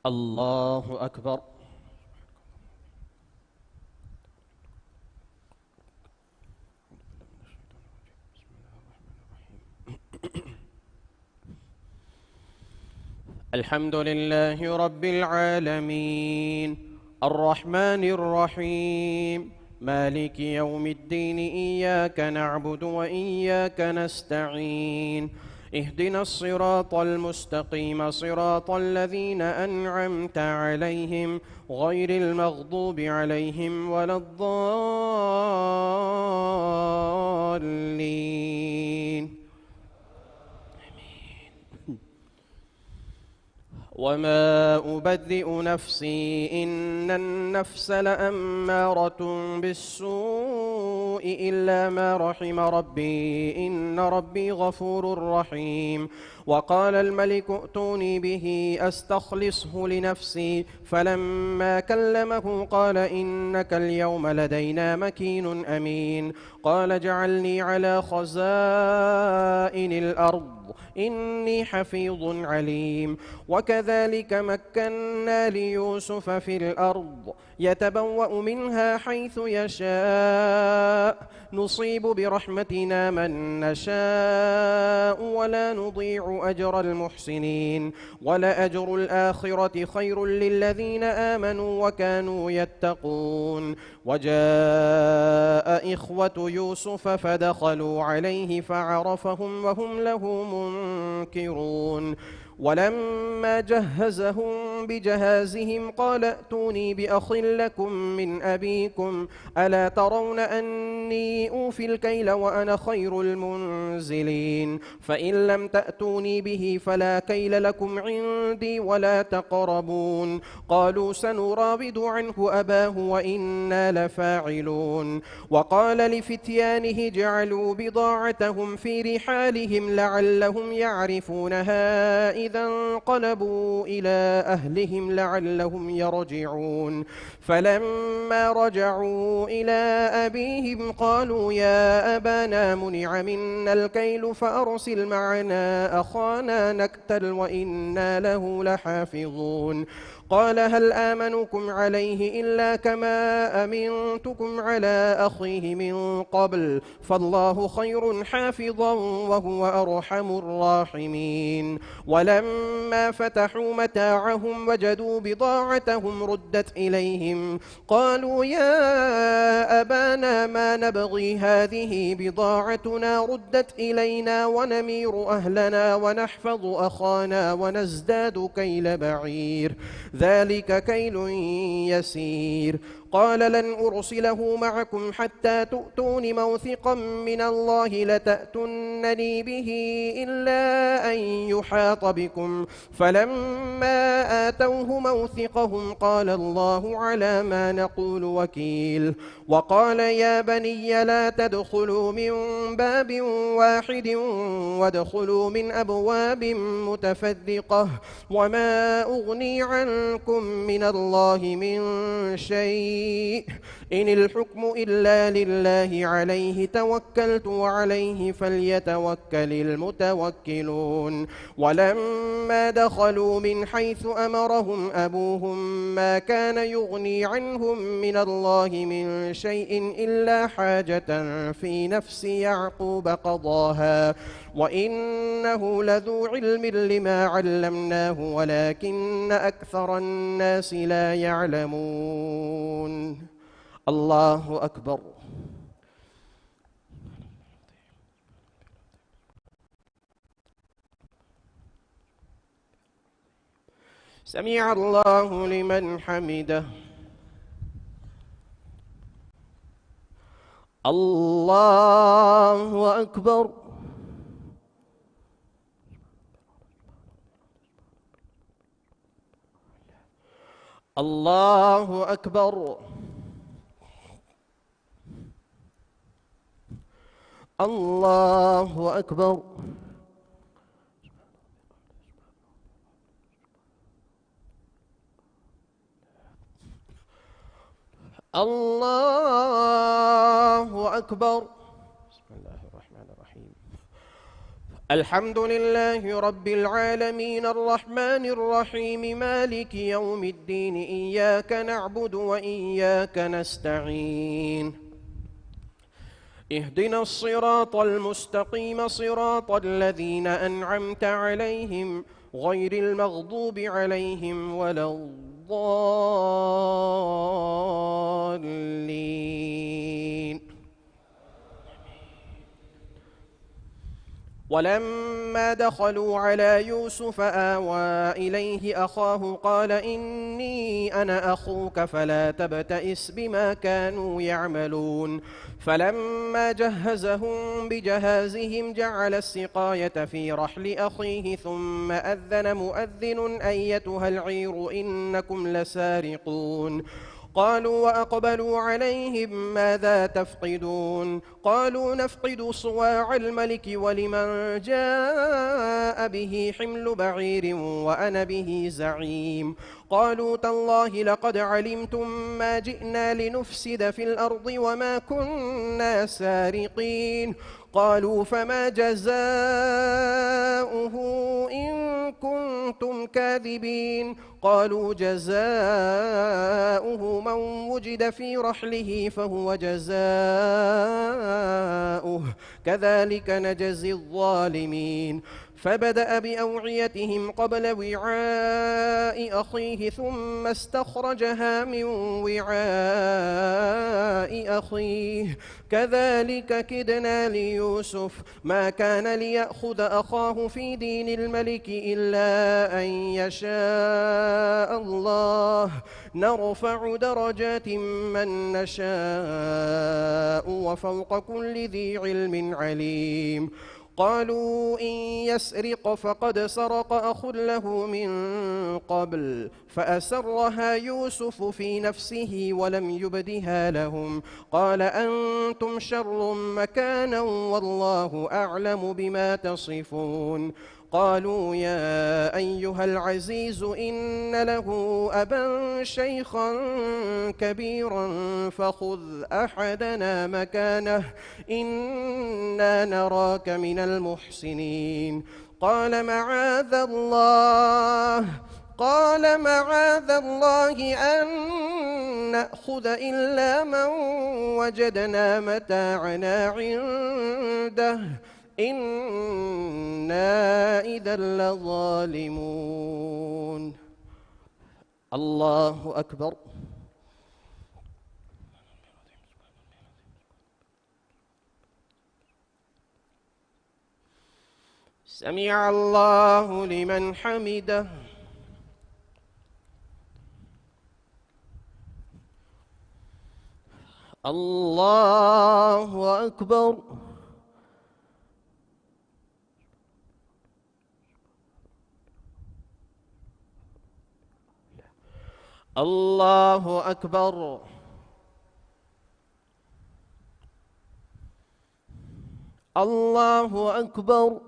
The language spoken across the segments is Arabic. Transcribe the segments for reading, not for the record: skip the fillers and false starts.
الله أكبر. الحمد لله رب العالمين الرحمن الرحيم مالك يوم الدين، إياك نعبد وإياك نستعين، اهدنا الصراط المستقيم صراط الذين أنعمت عليهم غير المغضوب عليهم ولا الضالين. وما أبرئ نفسي إن النفس لأمارة بالسوء إلا ما رحم ربي إن ربي غفور رحيم. وقال الملك ائتوني به أستخلصه لنفسي، فلما كلمه قال إنك اليوم لدينا مكين أمين. قال اجعلني على خزائن الأرض إني حفيظ عليم. وكذلك مكنا ليوسف في الأرض يتبوأ منها حيث يشاء، نصيب برحمتنا من نشاء ولا نضيع أجر المحسنين. ولأجر الآخرة خير للذين آمنوا وكانوا يتقون. وجاء إخوة يوسف فدخلوا عليه فعرفهم وهم له منكرون. ولما جهزهم بجهازهم قال ائتوني بأخ لكم من أبيكم ألا ترون أني أوفي الكيل وأنا خير المنزلين. فإن لم تأتوني به فلا كيل لكم عندي ولا تقربون. قالوا سنراود عنه أباه وإنا لفاعلون. وقال لفتيانه جعلوا بضاعتهم في رحالهم لعلهم يعرفونها إذا انقلبوا إلى أهلهم لعلهم يرجعون. فلما رجعوا إلى أبيهم قالوا يا أبانا منع منا الكيل فأرسل معنا أخانا نكتل وإنا له لحافظون. قال هل آمنكم عليه إلا كما أمنتكم على أخيه من قبل، فالله خير حافظا وهو أرحم الراحمين. ولما فتحوا متاعهم وجدوا بضاعتهم ردت إليهم قالوا يا أبانا ما نبغي هذه بضاعتنا ردت إلينا ونمير أهلنا ونحفظ أخانا ونزداد كيل بعير، ذلك كيل يسير. قال لن أرسله معكم حتى تؤتون موثقا من الله لتأتونني به إلا أن يحاط بكم. فلما آتوه موثقهم قال الله على ما نقول وكيل. وقال يا بني لا تدخلوا من باب واحد وادخلوا من أبواب متفرقة وما أغني عنكم من الله من شيء إن الحكم إلا لله عليه توكلت وعليه فليتوكل المتوكلون. ولما دخلوا من حيث أمرهم أبوهم ما كان يغني عنهم من الله من شيء إلا حاجة في نفس يعقوب قضاها وإنه لذو علم لما علمناه ولكن أكثر الناس لا يعلمون. الله أكبر. سمع الله لمن حمده. الله أكبر. الله أكبر. الله أكبر. الله أكبر. بسم الله الرحمن الرحيم. الحمد لله رب العالمين الرحمن الرحيم مالك يوم الدين إياك نعبد وإياك نستعين اهدنا الصراط المستقيم صراط الذين أنعمت عليهم غير المغضوب عليهم ولا الضالين. ولما دخلوا على يوسف آوى إليه أخاه قال إني أنا أخوك فلا تبتئس بما كانوا يعملون. فلما جهزهم بجهازهم جعل السقاية في رحل أخيه ثم أذن مؤذن أيتها العير إنكم لسارقون. قالوا وأقبلوا عليهم ماذا تفقدون قالوا نفقد صواع الملك ولمن جاء به حمل بعير وأنا به زعيم. قالوا تالله لقد علمتم ما جئنا لنفسد في الأرض وما كنا سارقين. قالوا فما جزاؤه إن كنتم كاذبين. قالوا جزاؤه من وجد في رحله فهو جزاؤه كذلك نجزي الظالمين. فبدأ بأوعيتهم قبل وعاء أخيه ثم استخرجها من وعاء أخيه كذلك كدنا ليوسف ما كان ليأخذ أخاه في دين الملك إلا أن يشاء الله نرفع درجات من نشاء وفوق كل ذي علم عليم. قالوا إن يسرق فقد سرق أخ له من قبل فأسرها يوسف في نفسه ولم يبدها لهم قال أنتم شر مكانا والله أعلم بما تصفون. قالوا يا أيها العزيز إن له أبا شيخا كبيرا فخذ أحدنا مكانه إنا نراك من المحسنين. قال معاذ الله أن نأخذ إلا من وجدنا متاعنا عنده إنا إذا لظالمون. الله أكبر. سمع الله لمن حمده. الله أكبر. الله أكبر. الله أكبر.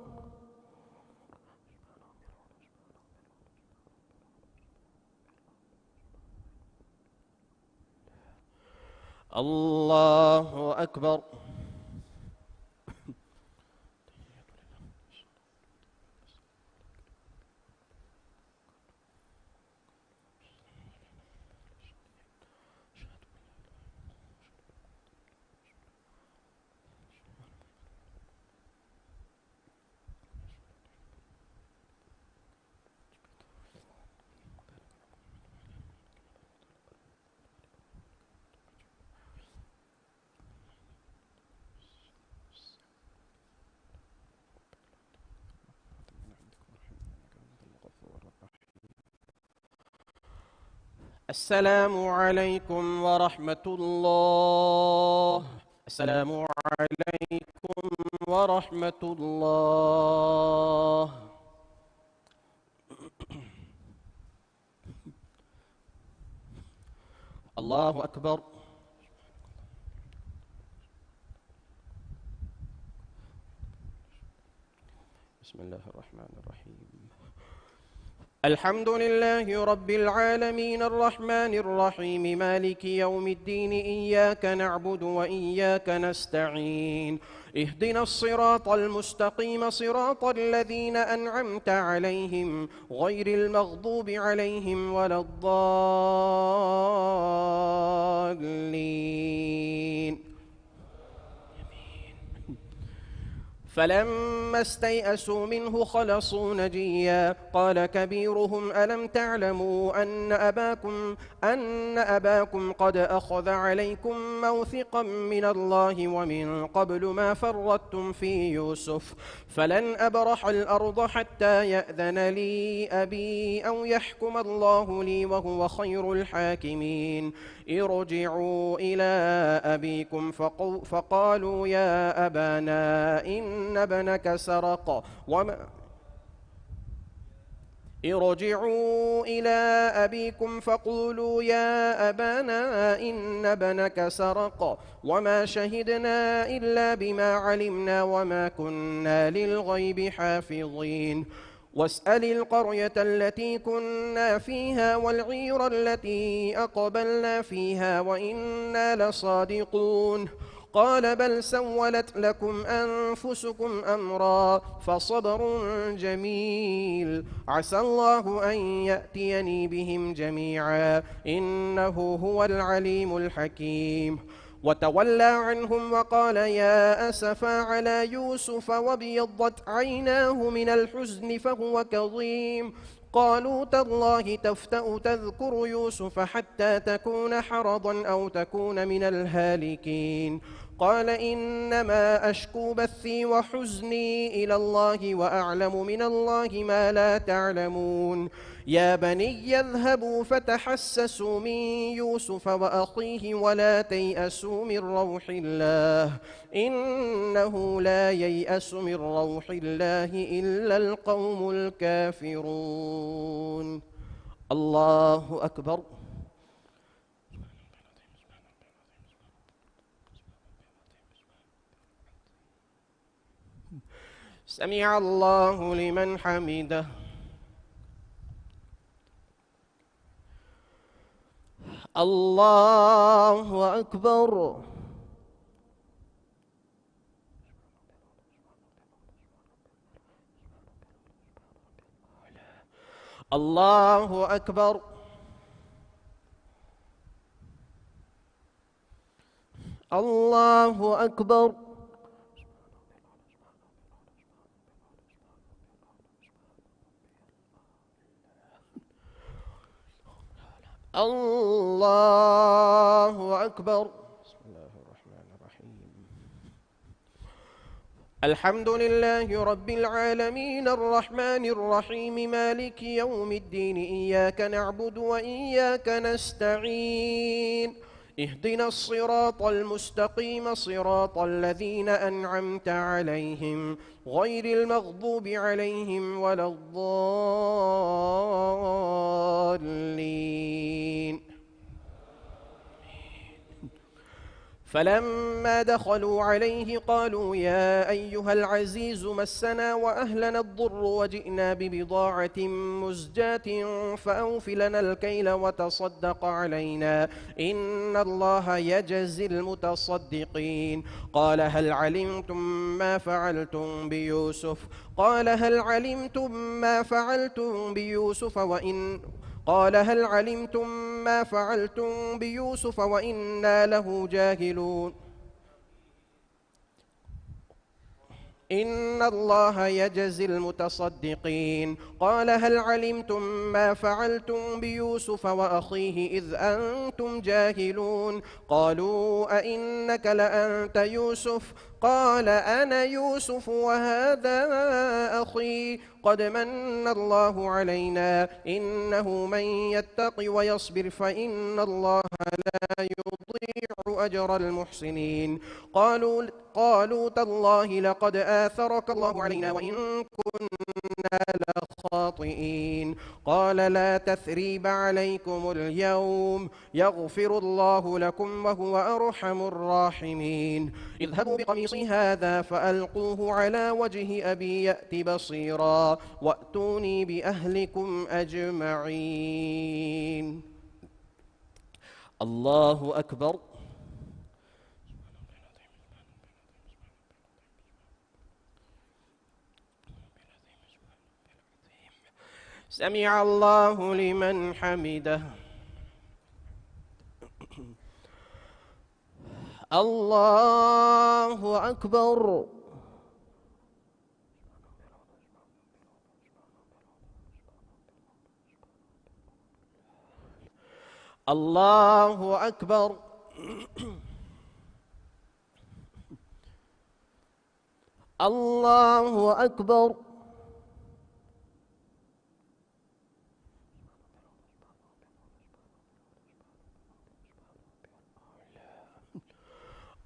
الله أكبر. السلام عليكم ورحمة الله. السلام عليكم ورحمة الله. الله أكبر. بسم الله الرحمن الرحيم. الحمد لله رب العالمين الرحمن الرحيم مالك يوم الدين إياك نعبد وإياك نستعين اهدنا الصراط المستقيم صراط الذين أنعمت عليهم غير المغضوب عليهم ولا الضالين. فلما استيئسوا منه خلصوا نجيا قال كبيرهم ألم تعلموا أن أباكم قد أخذ عليكم موثقا من الله ومن قبل ما فرطتم في يوسف فلن أبرح الأرض حتى يأذن لي أبي أو يحكم الله لي وهو خير الحاكمين. ارجعوا إلى أبيكم فقالوا يا أبانا إن ابنك سرق ارجعوا إلى أبيكم فقولوا يا أبانا إن ابنك سرق وما شهدنا إلا بما علمنا وما كنا للغيب حافظين. واسأل القرية التي كنا فيها والعير التي أقبلنا فيها وإنا لصادقون. قال بل سولت لكم أنفسكم أمرا فصبر جميل عسى الله أن يأتيني بهم جميعا إنه هو العليم الحكيم. وتولى عنهم وقال يا أسفا على يوسف وابيضت عيناه من الحزن فهو كظيم. قالوا تالله تفتأ تذكر يوسف حتى تكون حرضا أو تكون من الهالكين. قال إنما أشكو بثي وحزني إلى الله وأعلم من الله ما لا تعلمون. يا بني يذهبوا فتحسسوا من يوسف وأخيه ولا تيأسوا من روح الله إنه لا ييأس من روح الله إلا القوم الكافرون. الله أكبر. سمع الله لمن حمده. الله أكبر. الله أكبر. الله أكبر. الله أكبر. بسم الله الرحمن الرحيم. الحمد لله رب العالمين الرحمن الرحيم مالك يوم الدين إياك نعبد وإياك نستعين اهدنا الصراط المستقيم صراط الذين أنعمت عليهم غير المغضوب عليهم ولا الضالين. فلما دخلوا عليه قالوا يا أيها العزيز مسنا وأهلنا الضر وجئنا ببضاعة مزجاة فأوف لنا الكيل وتصدق علينا إن الله يجزي المتصدقين. قال هل علمتم ما فعلتم بيوسف وإنا له جاهلون. إن الله يجزي المتصدقين. قال هل علمتم ما فعلتم بيوسف وأخيه إذ أنتم جاهلون. قالوا أئنك لأنت يوسف قال أنا يوسف وهذا أخي قد من الله علينا إنه من يتق ويصبر فإن الله لا يضيع أجر المحسنين. قالوا تالله لقد آثرك الله علينا وإن كنا الخاطئين. قال لا تثريب عليكم اليوم يغفر الله لكم وهو أرحم الراحمين. اذهبوا بقميصي هذا فألقوه على وجه أبي يأت بصيرا وأتوني بأهلكم أجمعين. الله أكبر. سمع الله لمن حمده. الله أكبر. الله أكبر. الله أكبر.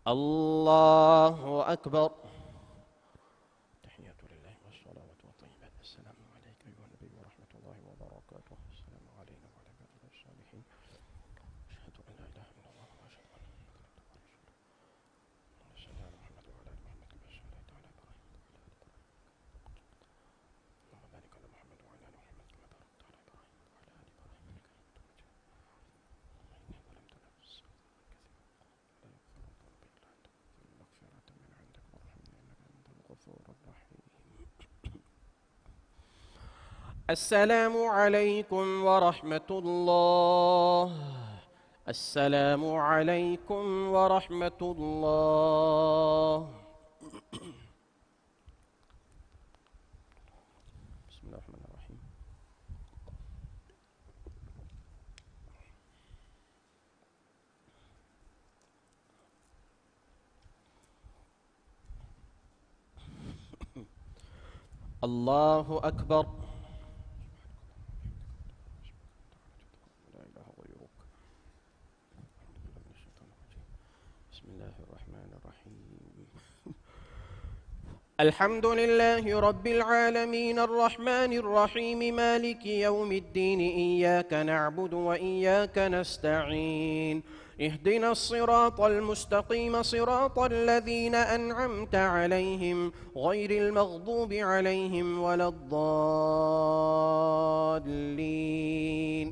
الله أكبر. تحية لله والصلاة والطيبات. السلام عليك أيها النبي ورحمة الله وبركاته. السلام علينا وعلى عباد الصالحين. أشهد أن لا إله إلا الله وأشهد أن محمدا رسول الله. اللهم صل على محمد وعلى آل محمد كما صليت على إبراهيم وعلى آل إبراهيم. اللهم بارك على محمد وعلى آل محمد كما باركت على إبراهيم وعلى آل إبراهيم إنك حميد مجيد. إني ظلمت نفسي مغفرة من عندك وارحمني إنك أنت الغفور الرحيم. السلام عليكم ورحمة الله. السلام عليكم ورحمة الله. بسم الله الرحمن الرحيم. الله أكبر. لا إله غيرك. بسم الله الرحمن الرحيم. الحمد لله رب العالمين الرحمن الرحيم مالك يوم الدين. إياك نعبد وإياك نستعين. اهدنا الصراط المستقيم صراط الذين أنعمت عليهم غير المغضوب عليهم ولا الضالين.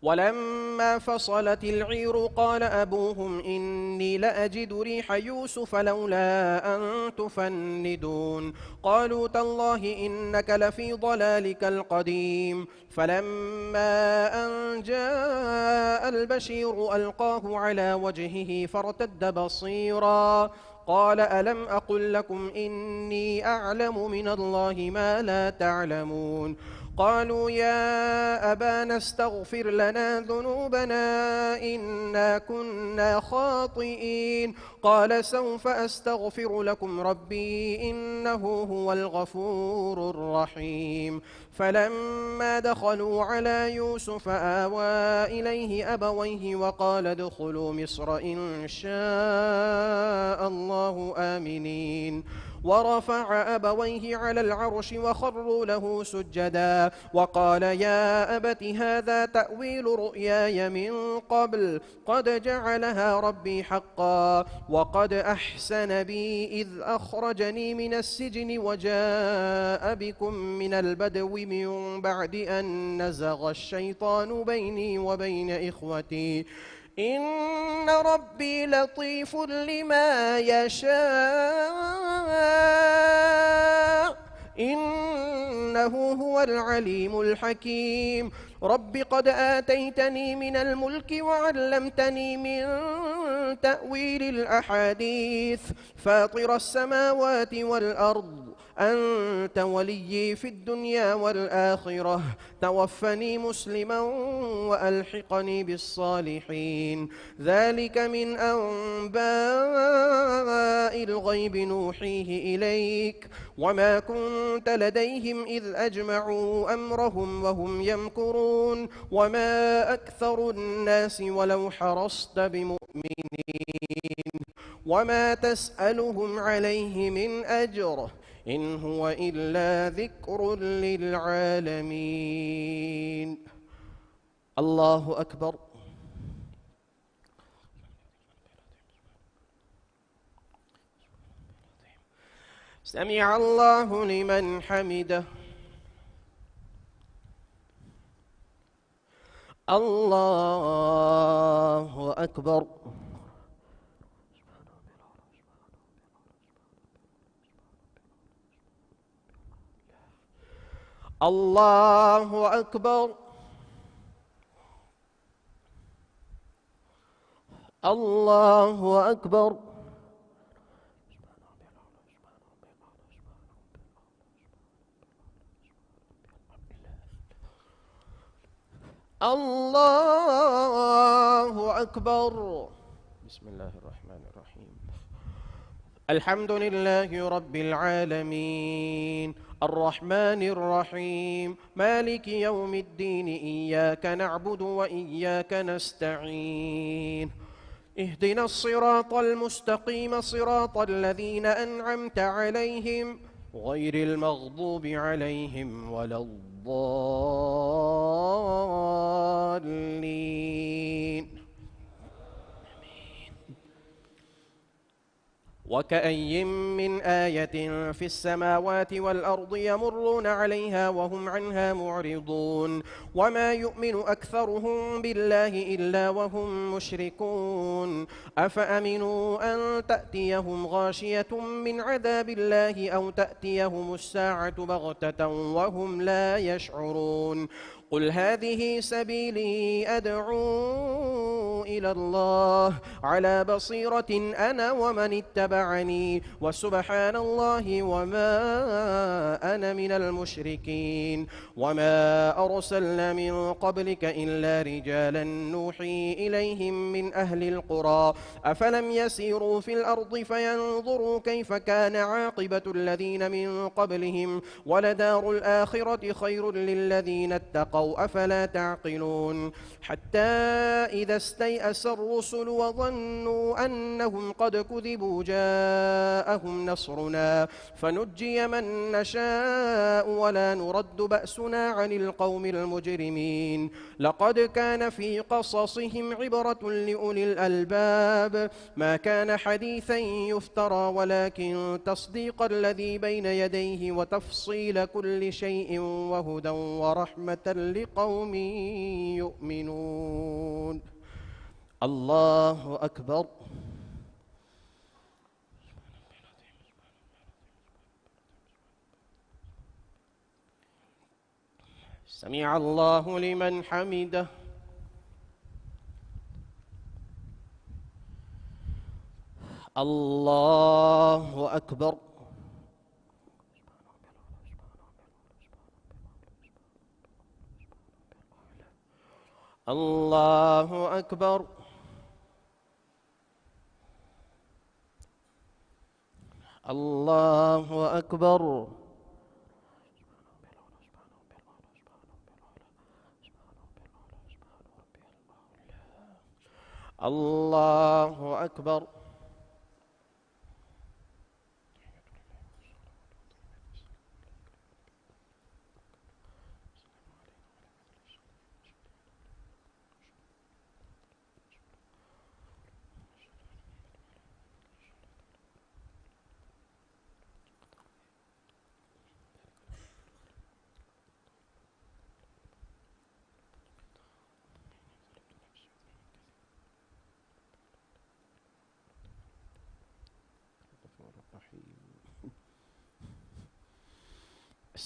ولما فصلت العير قال أبوهم إني لأجد ريح يوسف لولا أن تفندون. قالوا تالله إنك لفي ضلالك القديم. فلما أن جاء البشير ألقاه على وجهه فارتد بصيرا قال ألم أقل لكم إني أعلم من الله ما لا تعلمون. قالوا يا أبانا استغفر لنا ذنوبنا إنا كنا خاطئين. قال سوف أستغفر لكم ربي إنه هو الغفور الرحيم. فلما دخلوا على يوسف آوى إليه أبويه وقال ادخلوا مصر إن شاء الله آمنين. ورفع أبويه على العرش وخروا له سجدا وقال يا أبت هذا تأويل رؤياي من قبل قد جعلها ربي حقا وقد أحسن بي إذ أخرجني من السجن وجاء بكم من البدو من بعد أن نزغ الشيطان بيني وبين إخوتي إن ربي لطيف لما يشاء إنه هو العليم الحكيم. رب قد آتيتني من الملك وعلمتني من تأويل الأحاديث فاطر السماوات والأرض أنت وليي في الدنيا والآخرة توفني مسلما وألحقني بالصالحين. ذلك من أنباء الغيب نوحيه إليك وما كنت لديهم إذ أجمعوا أمرهم وهم يمكرون وما أكثر الناس ولو حرصت بمؤمنين وما تسألهم عليه من أجر إن هو إلا ذكر للعالمين. الله أكبر. سمع الله لمن حمده. الله أكبر. الله أكبر. الله أكبر. الله أكبر. بسم الله الرحمن الرحيم. الحمد لله رب العالمين الرحمن الرحيم مالك يوم الدين إياك نعبد وإياك نستعين اهدنا الصراط المستقيم صراط الذين أنعمت عليهم غير المغضوب عليهم ولا الضالين. وكأي من آية في السماوات والأرض يمرون عليها وهم عنها معرضون وما يؤمن أكثرهم بالله إلا وهم مشركون أفأمنوا أن تأتيهم غاشية من عذاب الله أو تأتيهم الساعة بغتة وهم لا يشعرون قل هذه سبيلي أدعو إلى الله على بصيرة أنا ومن اتبعني وسبحان الله وما أنا من المشركين وما أرسلنا من قبلك إلا رجالا نوحي إليهم من أهل القرى أفلم يسيروا في الأرض فينظروا كيف كان عاقبة الذين من قبلهم ولدار الآخرة خير للذين اتقوا أفلا تعقلون حتى إذا استيأس الرسل وظنوا أنهم قد كذبوا جاءهم نصرنا فنجي من نشاء ولا نرد بأسنا عن القوم المجرمين لقد كان في قصصهم عبرة لأولي الألباب ما كان حديثا يفترى ولكن تصديق الذي بين يديه وتفصيل كل شيء وهدى ورحمة لقوم يؤمنون. الله أكبر. سمع الله لمن حمده. الله أكبر. الله أكبر. الله أكبر. الله أكبر.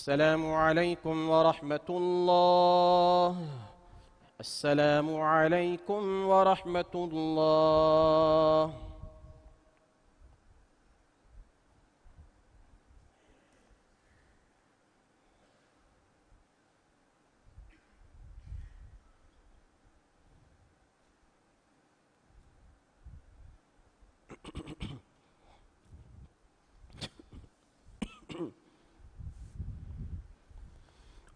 السلام عليكم ورحمة الله. السلام عليكم ورحمة الله.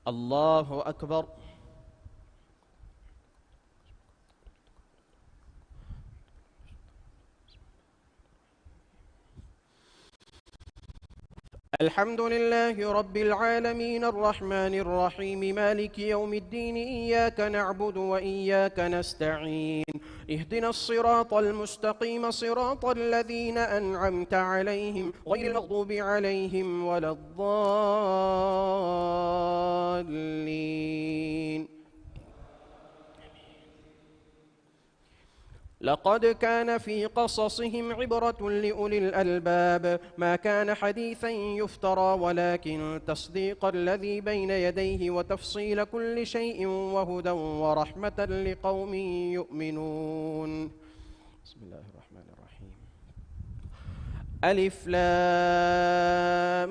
الله أكبر. الحمد لله رب العالمين الرحمن الرحيم مالك يوم الدين إياك نعبد وإياك نستعين اهدنا الصراط المستقيم صراط الذين أنعمت عليهم غير المغضوب عليهم ولا الضالين. لقد كان في قصصهم عبرة لأولي الألباب ما كان حديثا يفترى ولكن تصديق الذي بين يديه وتفصيل كل شيء وهدى ورحمة لقوم يؤمنون. بسم الله الرحمن الرحيم. ألف لام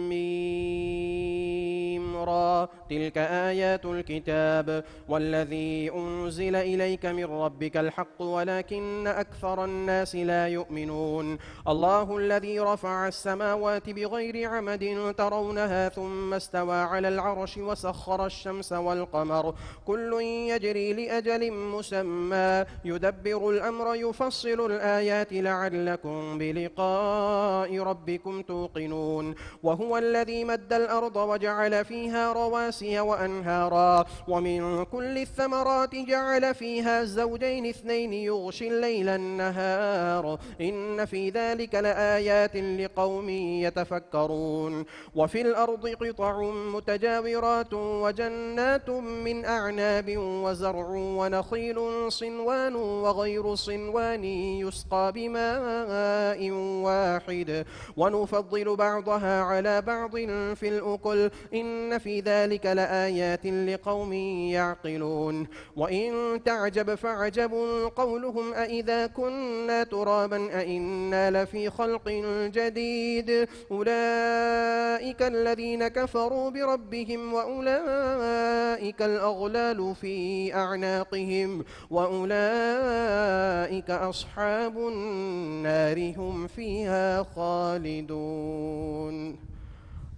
ميم را تلك آيات الكتاب والذي أنزل إليك من ربك الحق ولكن أكثر الناس لا يؤمنون. الله الذي رفع السماوات بغير عمد ترونها ثم استوى على العرش وسخر الشمس والقمر كل يجري لأجل مسمى يدبر الأمر يفصل الآيات لعلكم بلقاء ربكم توقنون. وهو الذي مد الأرض وجعل فيها رواسي وأنهارا ومن كل الثمرات جعل فيها زوجين اثنين يغشي الليل النهار إن في ذلك لآيات لقوم يتفكرون. وفي الأرض قطع متجاورات وجنات من أعناب وزرع ونخيل صنوان وغير صنوان يسقى بماء واحد ونفضل بعضها على بعض في الأكل إن في ذلك لآيات لقوم يعقلون. وإن تعجب فعجب قولهم أإذا كنا ترابا أإنا لفي خلق جديد أولئك الذين كفروا بربهم وأولئك الأغلال في أعناقهم وأولئك أصحاب النار هم فيها خالدون.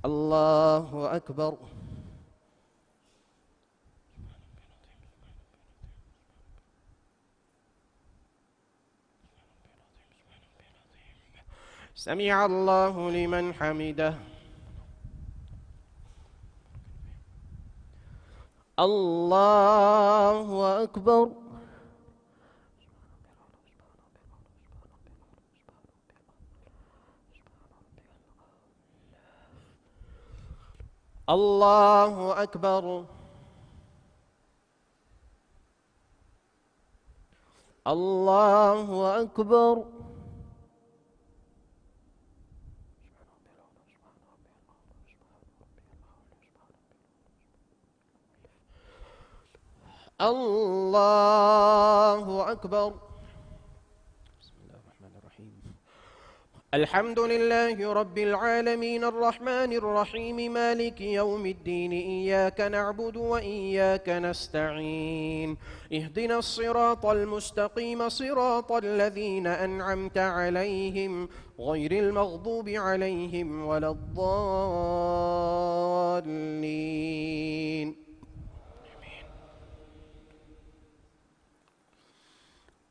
الله أكبر. سمع الله لمن حمده. الله أكبر. الله أكبر. الله أكبر. الله أكبر. بسم الله الرحمن الرحيم. الحمد لله رب العالمين الرحمن الرحيم مالك يوم الدين إياك نعبد وإياك نستعين اهدنا الصراط المستقيم صراط الذين أنعمت عليهم غير المغضوب عليهم ولا الضالين.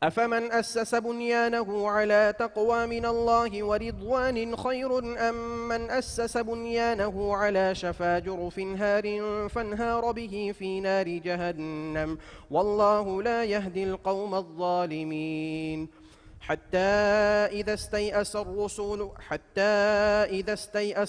أفمن أسس بنيانه على تقوى من الله ورضوان خير أم من أسس بنيانه على شفا جرف هار فانهار به في نار جهنم والله لا يهدي القوم الظالمين. حتى إذا استيأس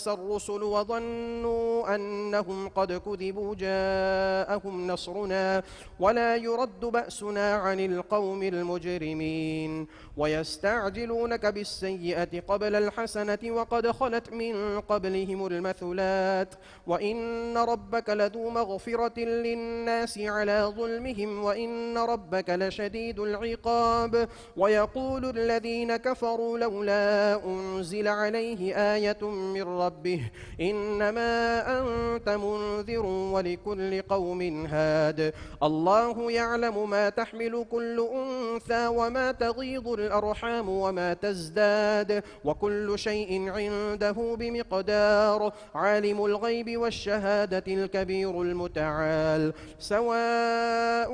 الرسل وظنوا أنهم قد كذبوا جاءهم نصرنا ولا يرد بأسنا عن القوم المجرمين. ويستعجلونك بالسيئة قبل الحسنة وقد خلت من قبلهم المثلات وإن ربك لذو مغفرة للناس على ظلمهم وإن ربك لشديد العقاب. ويقول الذين كفروا لولا أنزل عليه آية من ربه إنما أنت منذر ولكل قوم هاد. الله يعلم ما تحمل كل أنثى وما تغيض الأرحام وما تزداد وكل شيء عنده بمقدار. عالم الغيب والشهادة الكبير المتعال. سواء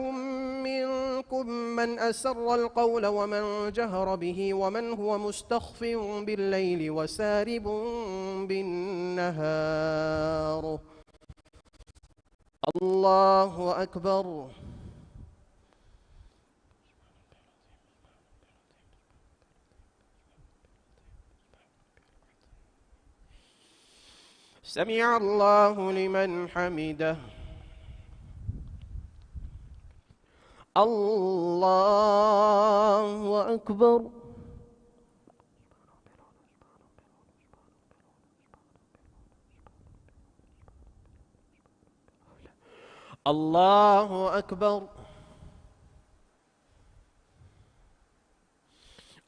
منكم من أسر القول ومن جهر جهر به ومن هو مستخف بالليل وسارب بالنهار. الله أكبر. سمع الله لمن حمده. الله أكبر. الله أكبر.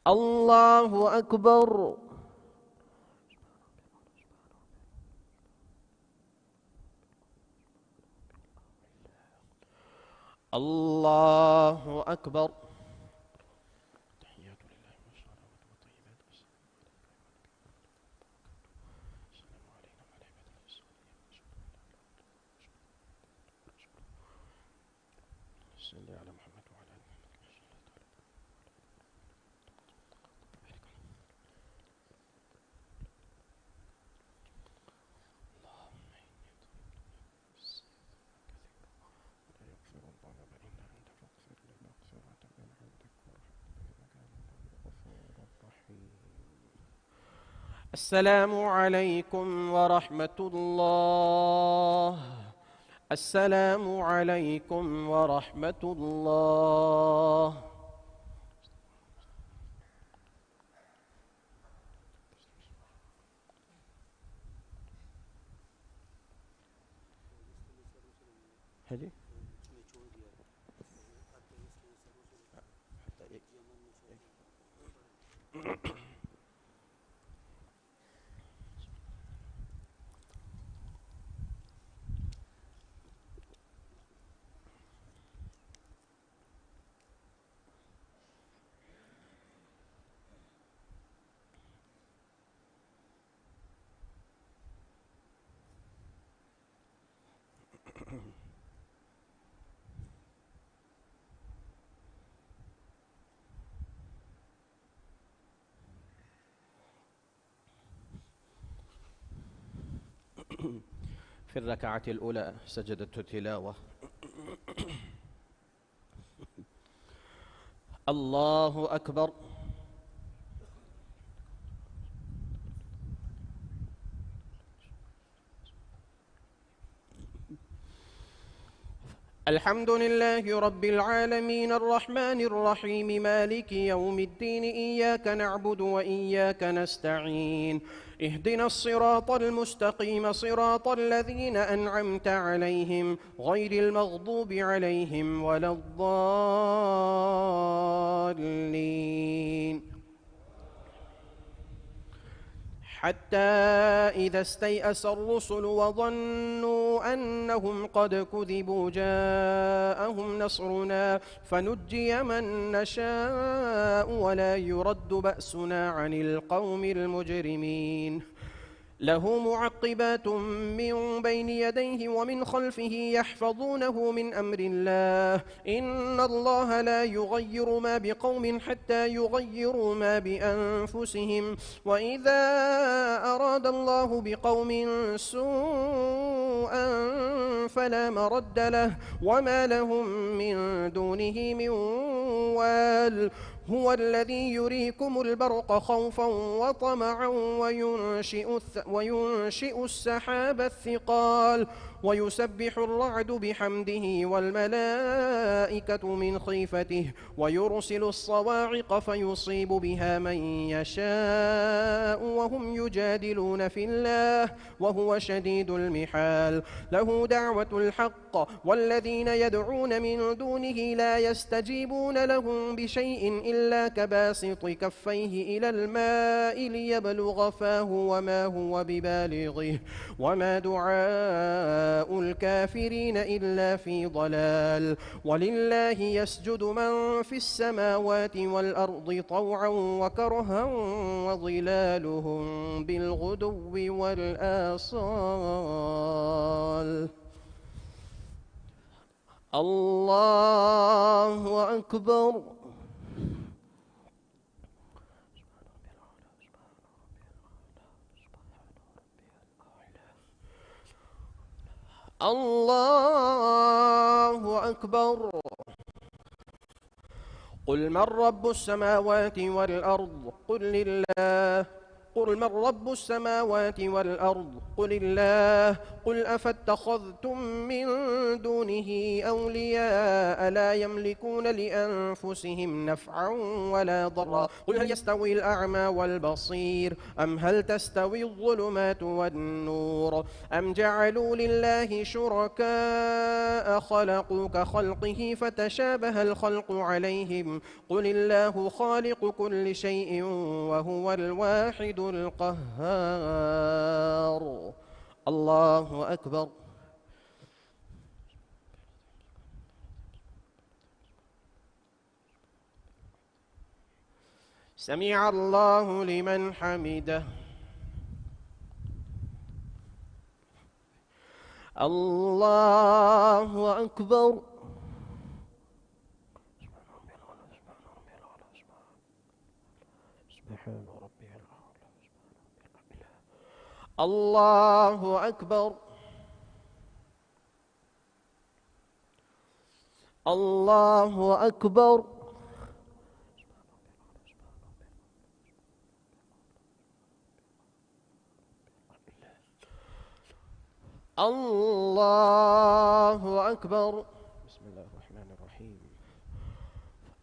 الله أكبر. الله أكبر. السلام عليكم ورحمة الله. السلام عليكم ورحمة الله. هذه في الركعة الأولى سجدة التلاوة. الله أكبر. الحمد لله رب العالمين الرحمن الرحيم مالك يوم الدين إياك نعبد وإياك نستعين اهدنا الصراط المستقيم صراط الذين أنعمت عليهم غير المغضوب عليهم ولا الضالين. حتى إذا استيأس الرسل وظنوا أنهم قد كذبوا جاءهم نصرنا فنجي من نشاء ولا يرد بأسنا عن القوم المجرمين. له معقبات من بين يديه ومن خلفه يحفظونه من أمر الله إن الله لا يغير ما بقوم حتى يغيروا ما بأنفسهم وإذا أراد الله بقوم سوءا فلا مرد له وما لهم من دونه من وال. هو الذي يريكم البرق خوفا وطمعا وينشئ السحاب الثقال ويسبح الرعد بحمده والملائكة من خيفته ويرسل الصواعق فيصيب بها من يشاء وهم يجادلون في الله وهو شديد المحال. له دعوة الحق والذين يدعون من دونه لا يستجيبون لهم بشيء إلا كباسط كفيه إلى الماء ليبلغ فاه وما هو ببالغه وما دعاء الكافرين إلا في ضلال. ولله يسجد من في السماوات والأرض طوعا وكرها وظلالهم بالغدو والآصال. الله أكبر. الله أكبر. قل من رب السماوات والأرض قل لله. قل من رب السماوات والأرض قل الله. قل أفاتخذتم من دونه أولياء لا يملكون لأنفسهم نفعا ولا ضرا. قل هل يستوي الأعمى والبصير أم هل تستوي الظلمات والنور أم جعلوا لله شركاء خلقوا كخلقه فتشابه الخلق عليهم قل الله خالق كل شيء وهو الواحد القهار. الله أكبر. سمع الله لمن حمده. الله أكبر. سبحان ربي الأعلى. الله أكبر. الله أكبر. الله أكبر. بسم الله الرحمن الرحيم.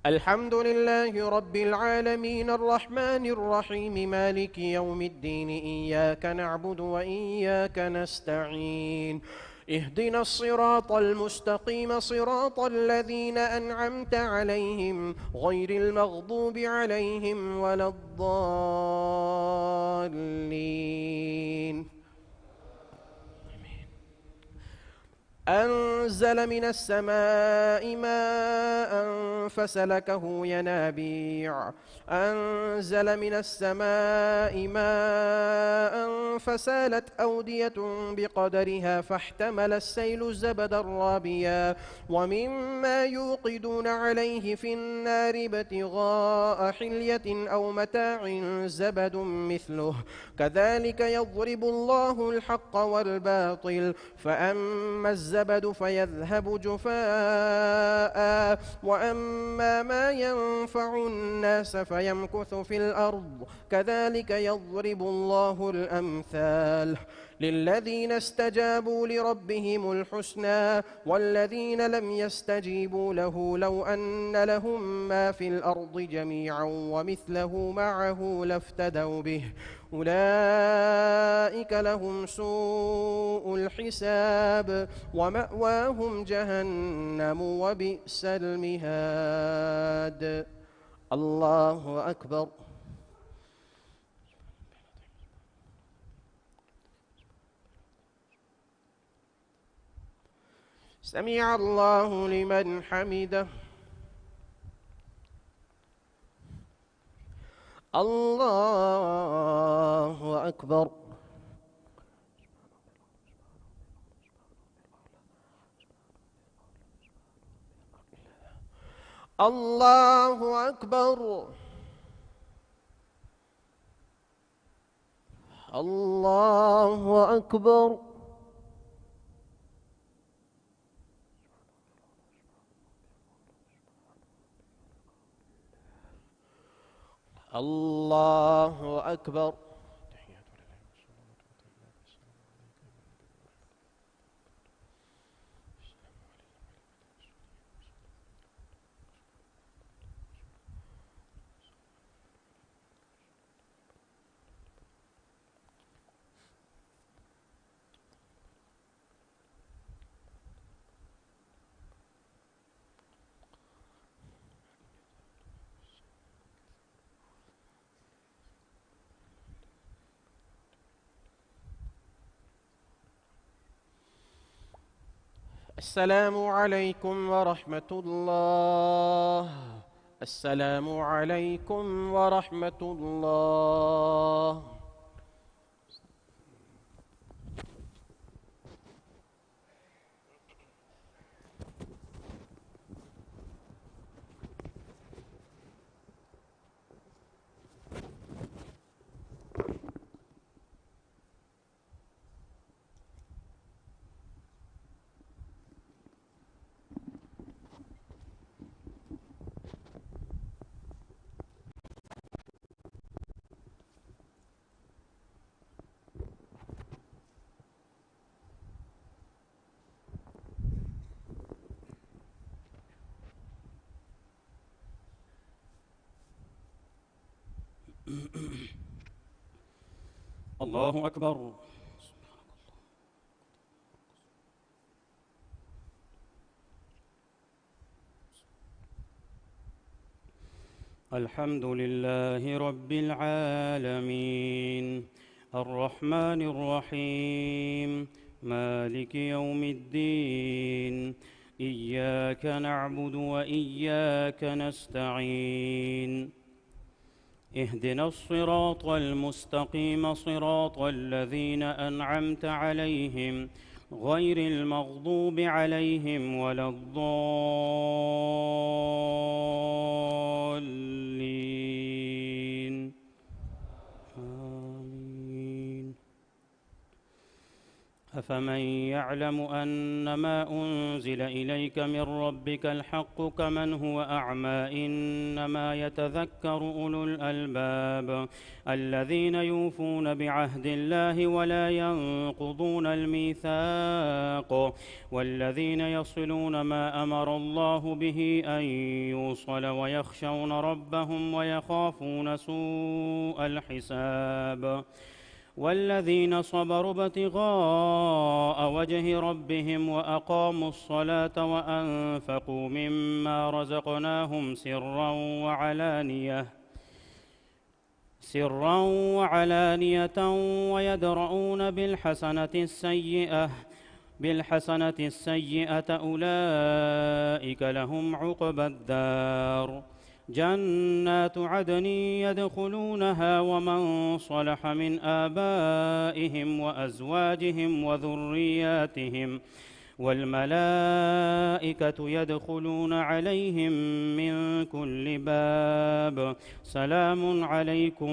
الحمد لله رب العالمين الرحمن الرحيم مالك يوم الدين إياك نعبد وإياك نستعين اهدنا الصراط المستقيم صراط الذين أنعمت عليهم غير المغضوب عليهم ولا الضالين. أنزل من السماء ماء فسلكه ينابيع. أنزل من السماء ماء فسالت أودية بقدرها فاحتمل السيل زبدا رابيا ومما يوقدون عليه في النار ابتغاء حلية أو متاع زبد مثله كذلك يضرب الله الحق والباطل فأما الزبد فيذهب جفاء وأما ما ينفع الناس فيمكث في الأرض كذلك يضرب الله الأمثال للذين استجابوا لربهم الحسنى والذين لم يستجيبوا له لو أن لهم ما في الأرض جميعا ومثله معه لافتدوا به أولئك لهم سوء الحساب ومأواهم جهنم وبئس المهاد. الله أكبر. سمع الله لمن حمده. الله أكبر. الله أكبر. الله أكبر. الله أكبر. السلام عليكم ورحمة الله. السلام عليكم ورحمة الله. الله أكبر. الحمد لله رب العالمين، الرحمن الرحيم، مالك يوم الدين، إياك نعبد وإياك نستعين، اهدنا الصراط المستقيم صراط الذين أنعمت عليهم غير المغضوب عليهم ولا الضالين. آمين. أفمن يعلم أنما أنزل إليك من ربك الحق كمن هو أعمى إنما يتذكر أولو الألباب الذين يوفون بعهد الله ولا ينقضون الميثاق والذين يصلون ما أمر الله به أن يوصل ويخشون ربهم ويخافون سوء الحساب والذين صبروا ابتغاء وجه ربهم وأقاموا الصلاة وأنفقوا مما رزقناهم سرا وعلانية ويدرؤون بالحسنة السيئة أولئك لهم عقبى الدار جنات عدن يدخلونها ومن صلح من آبائهم وأزواجهم وذرياتهم والملائكة يدخلون عليهم من كل باب سلام عليكم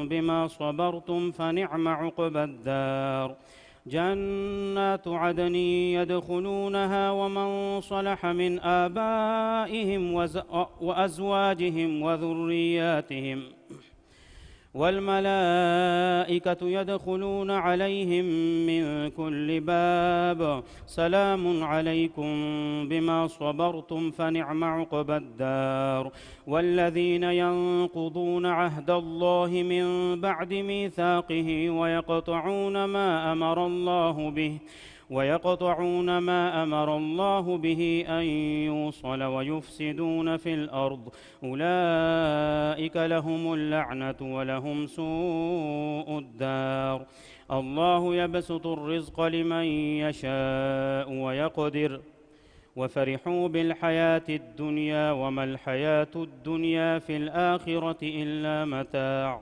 بما صبرتم فنعم عقبى الدار جنات عدن يدخلونها ومن صلح من آبائهم وأزواجهم وذرياتهم والملائكة يدخلون عليهم من كل باب سلام عليكم بما صبرتم فنعم عقبى الدار والذين ينقضون عهد الله من بعد ميثاقه ويقطعون ما أمر الله به أن يوصل ويفسدون في الأرض أولئك لهم اللعنة ولهم سوء الدار الله يبسط الرزق لمن يشاء ويقدر وفرحوا بالحياة الدنيا وما الحياة الدنيا في الآخرة إلا متاع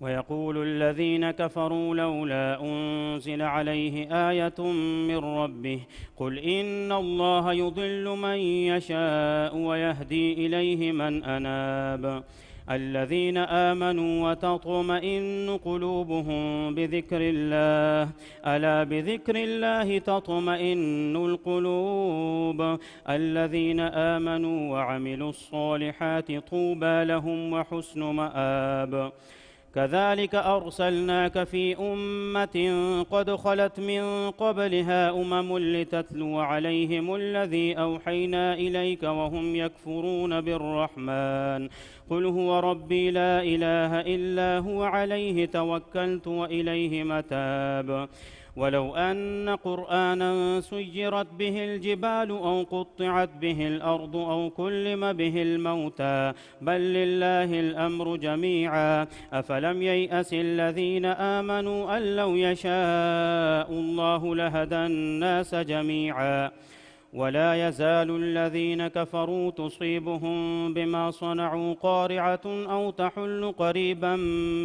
ويقول الذين كفروا لولا أنزل عليه آية من ربه قل إن الله يضل من يشاء ويهدي إليه من أناب الذين آمنوا وتطمئن قلوبهم بذكر الله ألا بذكر الله تطمئن القلوب الذين آمنوا وعملوا الصالحات طوبى لهم وحسن مآب كذلك أرسلناك في أمة قد خلت من قبلها لتتلو عليهم الذي أوحينا إليك وهم يكفرون بالرحمن قل هو ربي لا إله إلا هو عليه توكلت وإليه متاب ولو أن قرآنا سيرت به الجبال أو قطعت به الأرض أو كلم به الموتى بل لله الأمر جميعا أفلم ييأس الذين آمنوا أن لو يشاء الله لهدى الناس جميعا ولا يزال الذين كفروا تصيبهم بما صنعوا قارعة أو تحل قريبا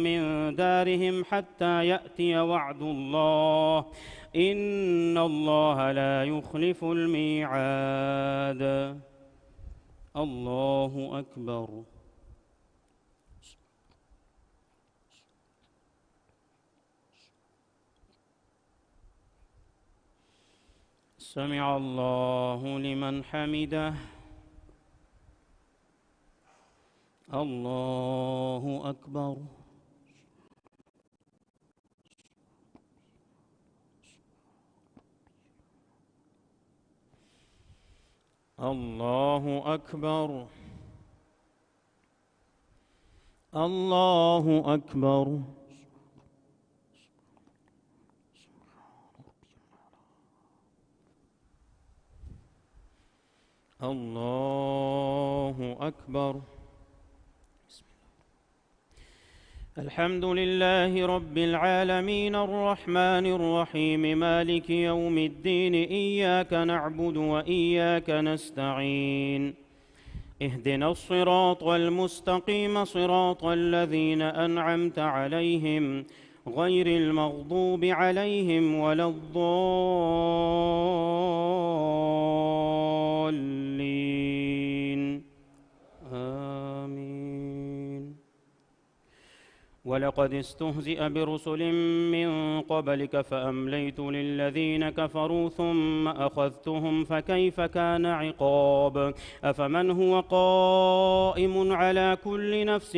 من دارهم حتى يأتي وعد الله إن الله لا يخلف الميعاد. الله أكبر. سمع الله لمن حمده. الله أكبر. الله أكبر. الله أكبر. الله أكبر. الحمد لله رب العالمين الرحمن الرحيم مالك يوم الدين إياك نعبد وإياك نستعين اهدنا الصراط المستقيم صراط الذين أنعمت عليهم غير المغضوب عليهم ولا الضالين آمين. ولقد استهزئ برسل من قبلك فأمليت للذين كفروا ثم أخذتهم فكيف كان عقاب. أفمن هو قائم على كل نفس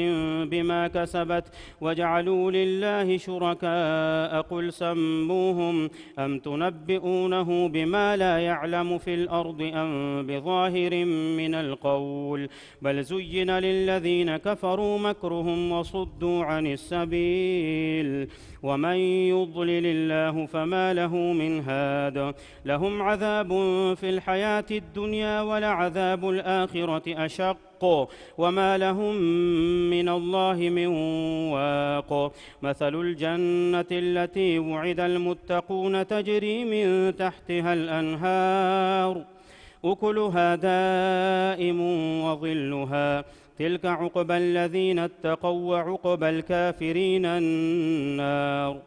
بما كسبت وجعلوا لله شركاء قل سموهم أم تنبئونه بما لا يعلم في الأرض أم بظاهر من القول بل زين للذين كفروا مكرهم وصدوا عن السبيل ومن يضلل الله فما له من هاد. لهم عذاب في الحياة الدنيا ولعذاب الآخرة أشق وما لهم من الله من واق. مثل الجنة التي وعد المتقون تجري من تحتها الأنهار أكلها دائم وظلها تلك عقبى الذين اتقوا وعقبى الكافرين النار.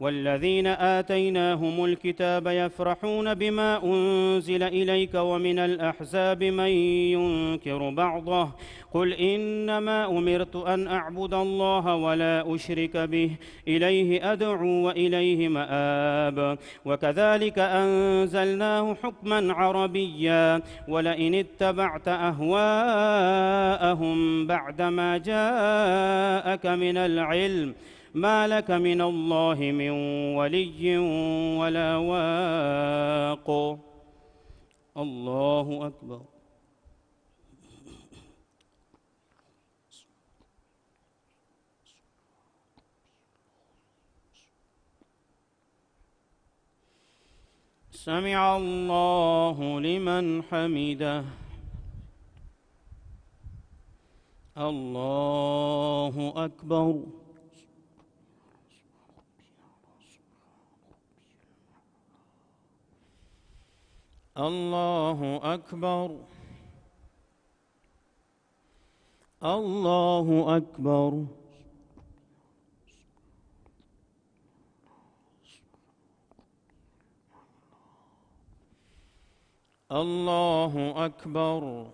والذين آتيناهم الكتاب يفرحون بما أنزل إليك ومن الأحزاب من ينكر بعضه قل إنما أمرت أن أعبد الله ولا أشرك به إليه أدعو وإليه مآب. وكذلك أنزلناه حكما عربيا ولئن اتبعت أهواءهم بعدما جاءك من العلم ما لك من الله من ولي ولا واق. الله أكبر. سمع الله لمن حمده. الله أكبر. الله أكبر. الله أكبر. الله أكبر.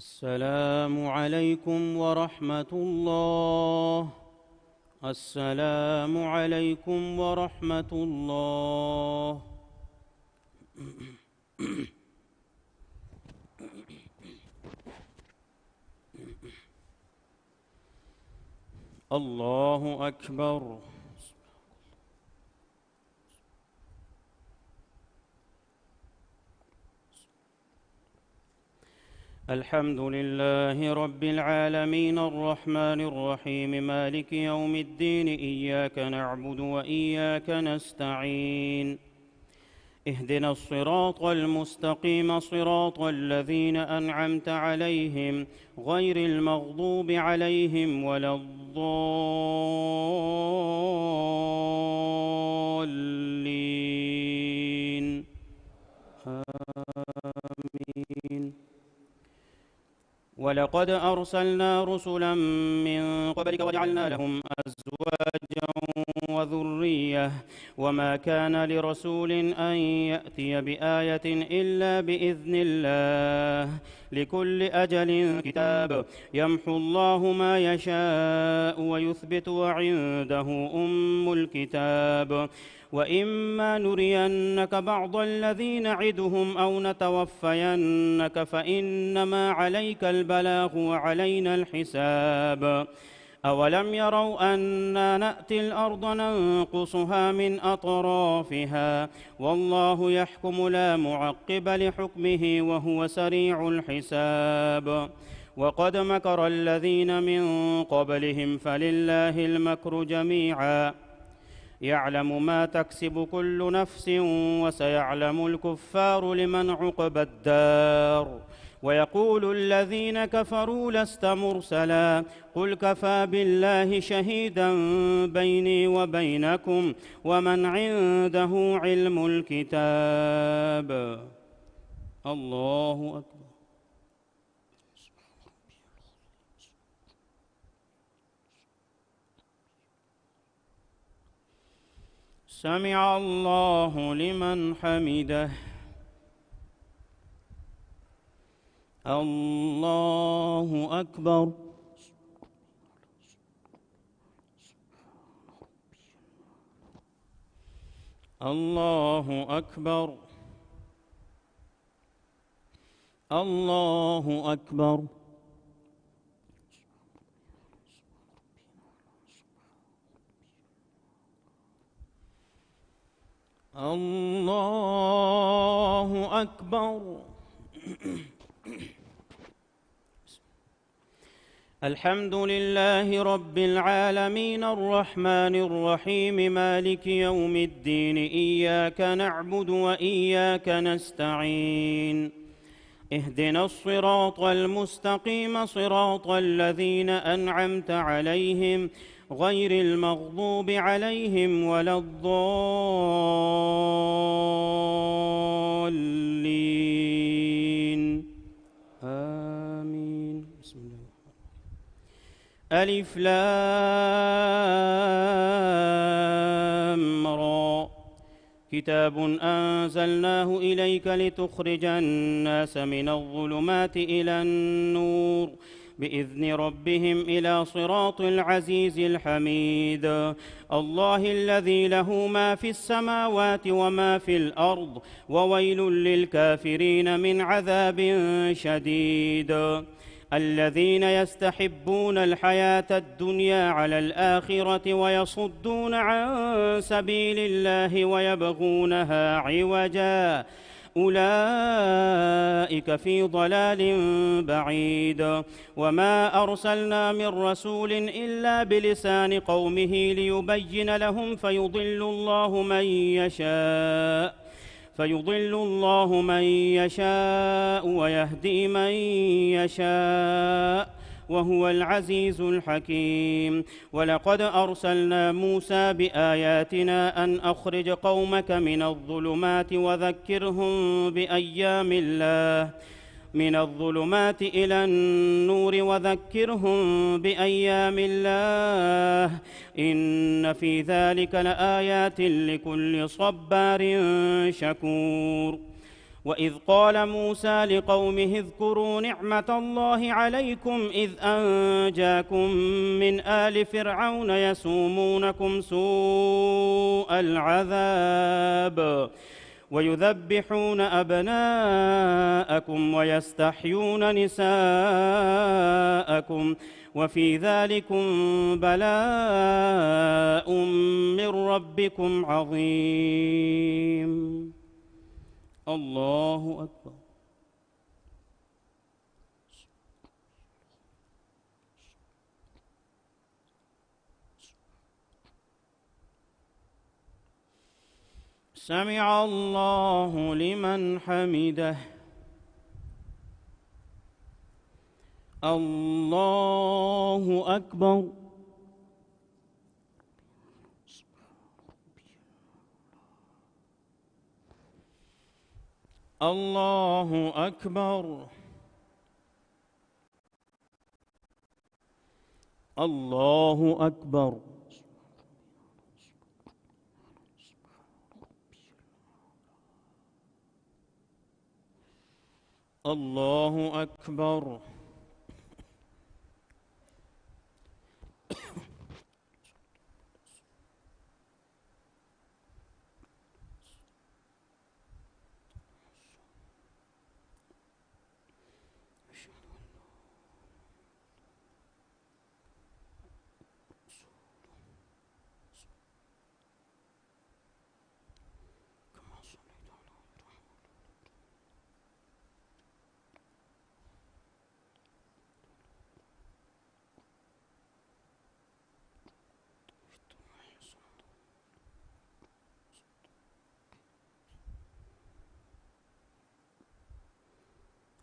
السلام عليكم ورحمة الله. السلام عليكم ورحمة الله. الله أكبر. الحمد لله رب العالمين الرحمن الرحيم مالك يوم الدين إياك نعبد وإياك نستعين اهدنا الصراط المستقيم صراط الذين أنعمت عليهم غير المغضوب عليهم ولا الضالين آمين. ولقد أرسلنا رسلا من قبلك وجعلنا لهم أزواجا وذرية، وما كان لرسول أن يأتي بآية إلا بإذن الله، لكل أجل كتاب، يمحو الله ما يشاء ويثبت وعنده أم الكتاب. وإما نرينك بعض الذي نعدهم أو نتوفينك فإنما عليك البلاغ وعلينا الحساب. أولم يروا أنا نأتي الأرض ننقصها من أطرافها والله يحكم لا معقب لحكمه وهو سريع الحساب. وقد مكر الذين من قبلهم فلله المكر جميعا يعلم ما تكسب كل نفس وسيعلم الكفار لمن عقبى الدار. ويقول الذين كفروا لست مرسلا قل كفى بالله شهيدا بيني وبينكم ومن عنده علم الكتاب. الله أكبر. سمع الله لمن حمده. الله أكبر. الله أكبر. الله أكبر. الله أكبر. الحمد لله رب العالمين الرحمن الرحيم مالك يوم الدين إياك نعبد وإياك نستعين اهدنا الصراط المستقيم صراط الذين أنعمت عليهم غير المغضوب عليهم ولا الضالين آمين. بسم الله. ألف لام را كتاب أنزلناه إليك لتخرج الناس من الظلمات إلى النور بإذن ربهم إلى صراط العزيز الحميد. الله الذي له ما في السماوات وما في الأرض وويل للكافرين من عذاب شديد. الذين يستحبون الحياة الدنيا على الآخرة ويصدون عن سبيل الله ويبغونها عوجا أولئك في ضلال بعيد. وما أرسلنا من رسول إلا بلسان قومه ليبين لهم فيضل الله من يشاء ويهدي من يشاء وهو العزيز الحكيم. ولقد أرسلنا موسى بآياتنا أن أخرج قومك من الظلمات وذكرهم بأيام الله من الظلمات إلى النور وذكرهم بأيام الله إن في ذلك لآيات لكل صبار شكور. وإذ قال موسى لقومه اذكروا نعمة الله عليكم إذ أنجاكم من آل فرعون يسومونكم سوء العذاب ويذبحون أبناءكم ويستحيون نساءكم وفي ذلكم بلاء من ربكم عظيم. الله أكبر. سمع الله لمن حمده. الله أكبر. الله أكبر. الله أكبر. الله أكبر.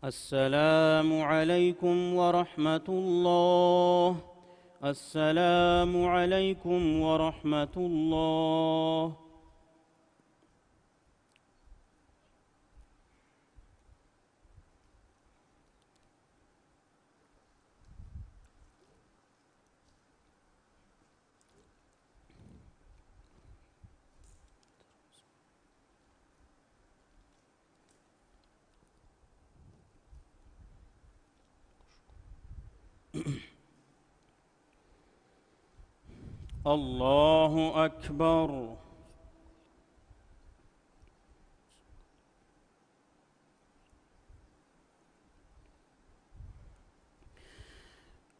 السلام عليكم ورحمة الله. السلام عليكم ورحمة الله. الله أكبر.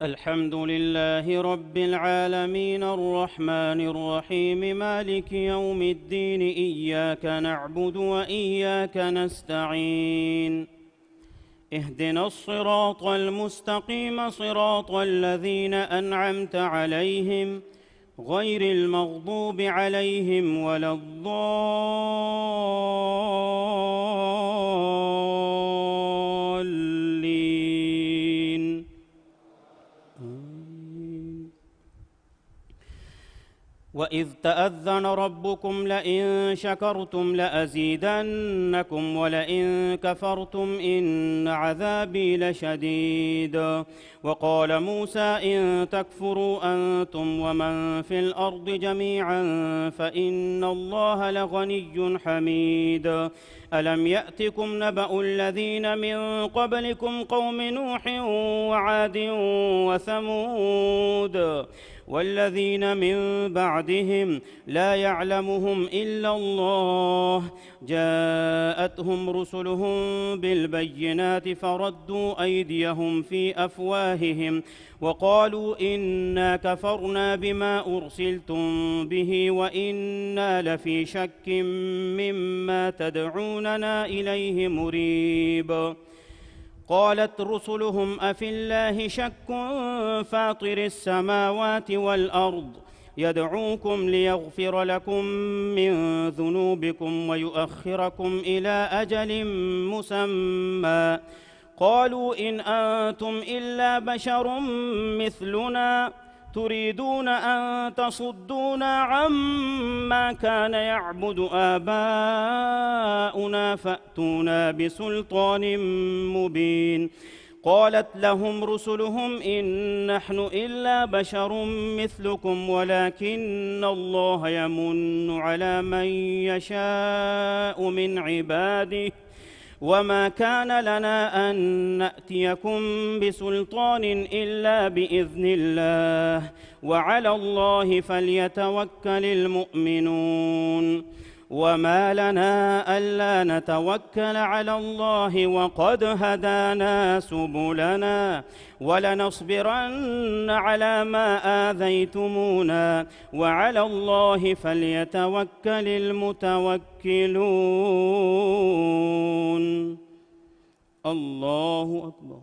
الحمد لله رب العالمين الرحمن الرحيم مالك يوم الدين إياك نعبد وإياك نستعين اهدنا الصراط المستقيم صراط الذين أنعمت عليهم غير المغضوب عليهم ولا الضالين. وإذ تأذن ربكم لئن شكرتم لأزيدنكم ولئن كفرتم إن عذابي لشديد. وقال موسى إن تكفروا أنتم ومن في الأرض جميعا فإن الله لغني حميد. ألم يأتكم نبأ الذين من قبلكم قوم نوح وعاد وثمود والذين من بعدهم لا يعلمهم إلا الله جاءتهم رسلهم بالبينات فردوا أيديهم في أفواههم وقالوا إنا كفرنا بما أرسلتم به وإنا لفي شك مما تدعوننا إليه مريب. قالت رسلهم أفي الله شك فاطر السماوات والأرض يدعوكم ليغفر لكم من ذنوبكم ويؤخركم إلى أجل مسمى قالوا إن أنتم إلا بشر مثلنا تريدون أن تصدونا عما كان يعبد آباؤنا فأتونا بسلطان مبين. قالت لهم رسلهم إن نحن إلا بشر مثلكم ولكن الله يمن على من يشاء من عباده وما كان لنا أن نأتيكم بسلطان إلا بإذن الله وعلى الله فليتوكل المؤمنون. وما لنا ألا نتوكل على الله وقد هدانا سبلنا ولنصبرن على ما آذيتمونا وعلى الله فليتوكل المتوكلون. الله أكبر.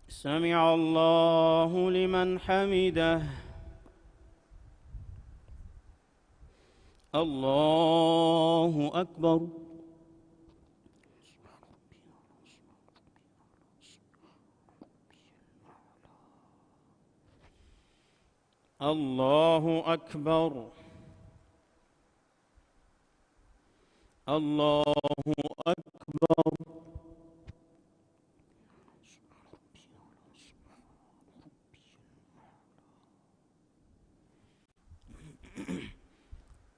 سمع الله لمن حمده. الله أكبر. الله أكبر. الله أكبر.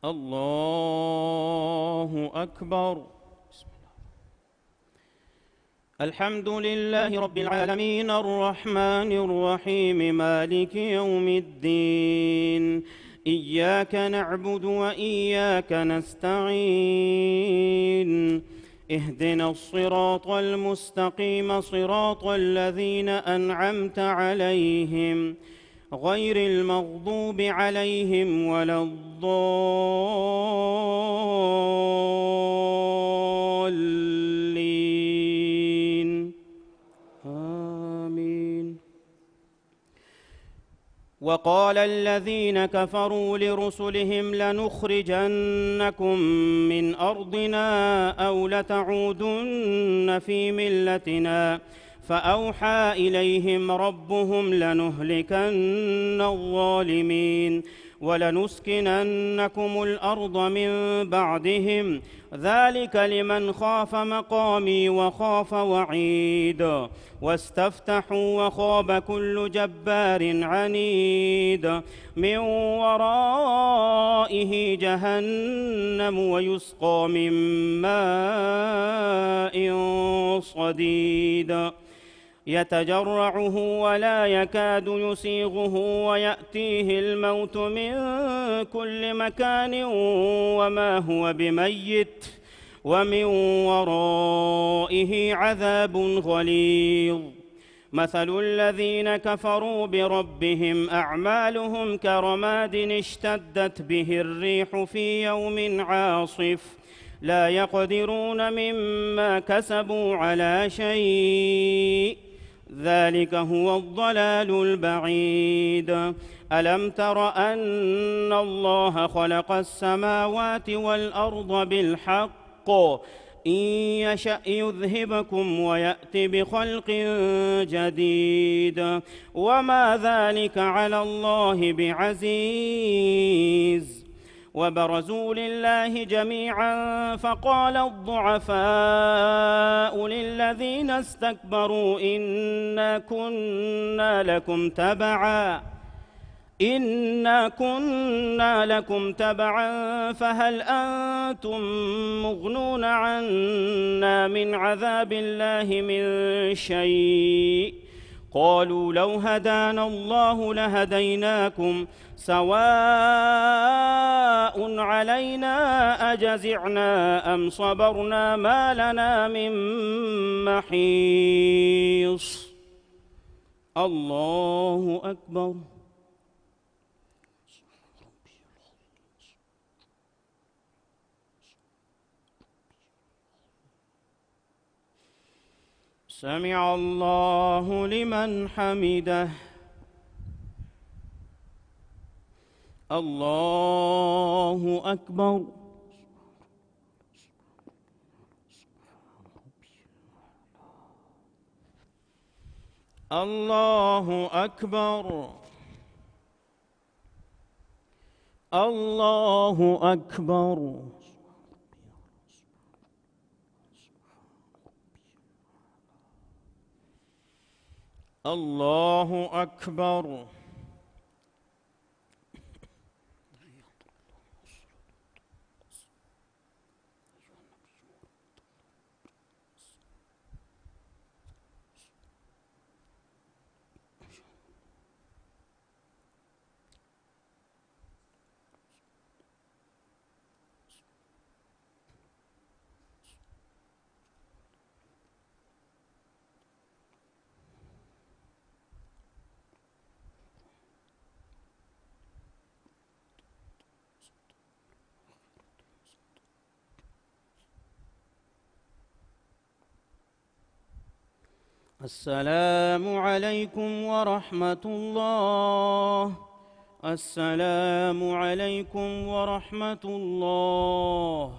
الله أكبر. الحمد لله رب العالمين الرحمن الرحيم مالك يوم الدين. إياك نعبد وإياك نستعين. اهدنا الصراط المستقيم صراط الذين أنعمت عليهم غير المغضوب عليهم ولا الضالين. آمين. وقال الذين كفروا لرسلهم لنخرجنكم من أرضنا أو لتعودن في ملتنا فأوحى إليهم ربهم لنهلكن الظالمين ولنسكننكم الأرض من بعدهم ذلك لمن خاف مقامي وخاف وعيد. واستفتحوا وخاب كل جبار عنيد من ورائه جهنم ويسقى من ماء صديد يتجرعه ولا يكاد يسيغه ويأتيه الموت من كل مكان وما هو بميت ومن ورائه عذاب غليظ. مثل الذين كفروا بربهم أعمالهم كرماد اشتدت به الريح في يوم عاصف لا يقدرون مما كسبوا على شيء ذلك هو الضلال البعيد. ألم تر أن الله خلق السماوات والأرض بالحق إن يشأ يذهبكم ويأت بخلق جديد وما ذلك على الله بعزيز. وبرزوا لله جميعا فقال الضعفاء للذين استكبروا إنا كنا لكم تبعا فهل أنتم مغنون عنا من عذاب الله من شيء قالوا لو هدانا الله لهديناكم سواء علينا أجزعنا أم صبرنا ما لنا من محيص. الله أكبر. سمع الله لمن حمده. الله أكبر. الله أكبر. الله أكبر. الله أكبر. السلام عليكم ورحمة الله. السلام عليكم ورحمة الله.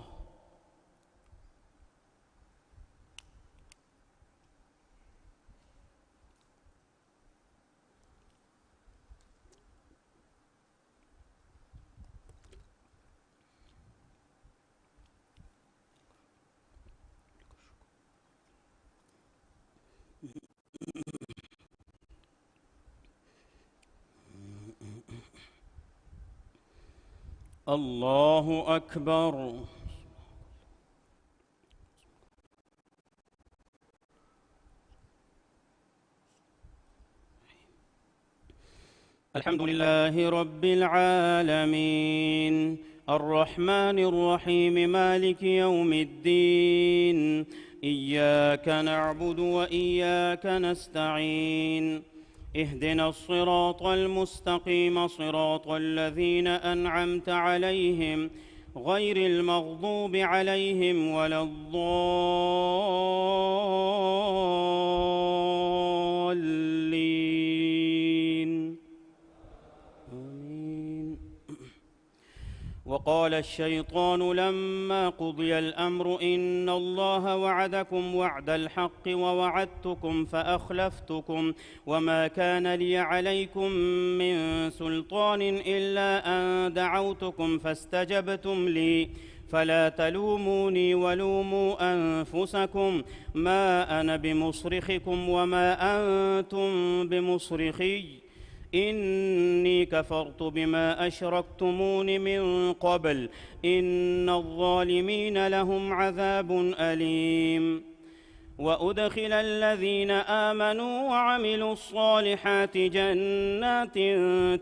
الله أكبر. الحمد لله رب العالمين الرحمن الرحيم مالك يوم الدين إياك نعبد وإياك نستعين اهدنا الصراط المستقيم صراط الذين أنعمت عليهم غير المغضوب عليهم ولا الضالين آمين. وقال الشيطان لما قضي الأمر إن الله وعدكم وعد الحق ووعدتكم فأخلفتكم وما كان لي عليكم من سلطان إلا أن دعوتكم فاستجبتم لي فلا تلوموني ولوموا أنفسكم ما أنا بمصرخكم وما أنتم بمصرخي إني كفرت بما أشركتمون من قبل إن الظالمين لهم عذاب أليم. وأدخل الذين آمنوا وعملوا الصالحات جنات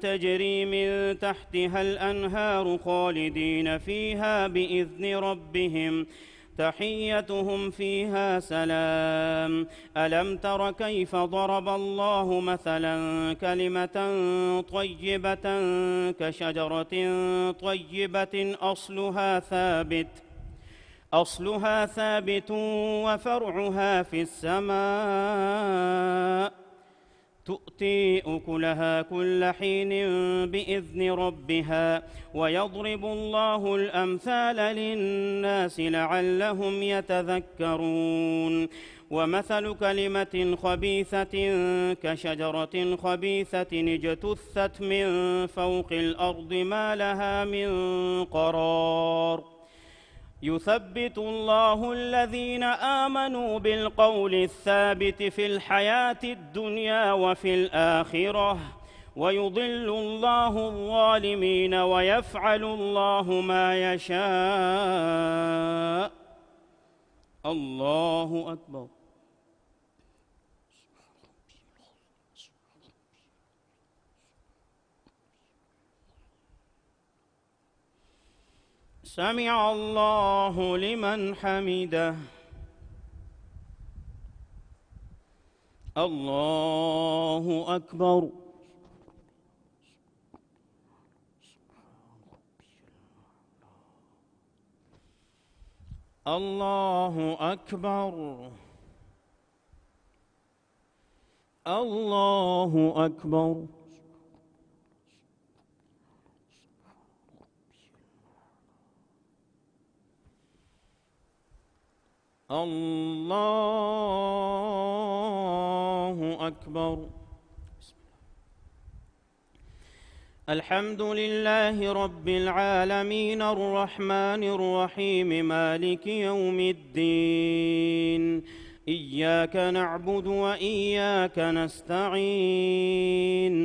تجري من تحتها الأنهار خالدين فيها بإذن ربهم تحيتهم فيها سلام. ألم تر كيف ضرب الله مثلا كلمة طيبة كشجرة طيبة أصلها ثابت وفرعها في السماء تؤتي أكلها كل حين بإذن ربها ويضرب الله الأمثال للناس لعلهم يتذكرون. ومثل كلمة خبيثة كشجرة خبيثة اجتثت من فوق الأرض ما لها من قرار يثبت الله الذين آمنوا بالقول الثابت في الحياة الدنيا وفي الآخرة ويضل الله الظالمين ويفعل الله ما يشاء. الله أكبر. سمع الله لمن حمده. الله أكبر. الله أكبر. الله أكبر. الله أكبر. الحمد لله رب العالمين الرحمن الرحيم مالك يوم الدين إياك نعبد وإياك نستعين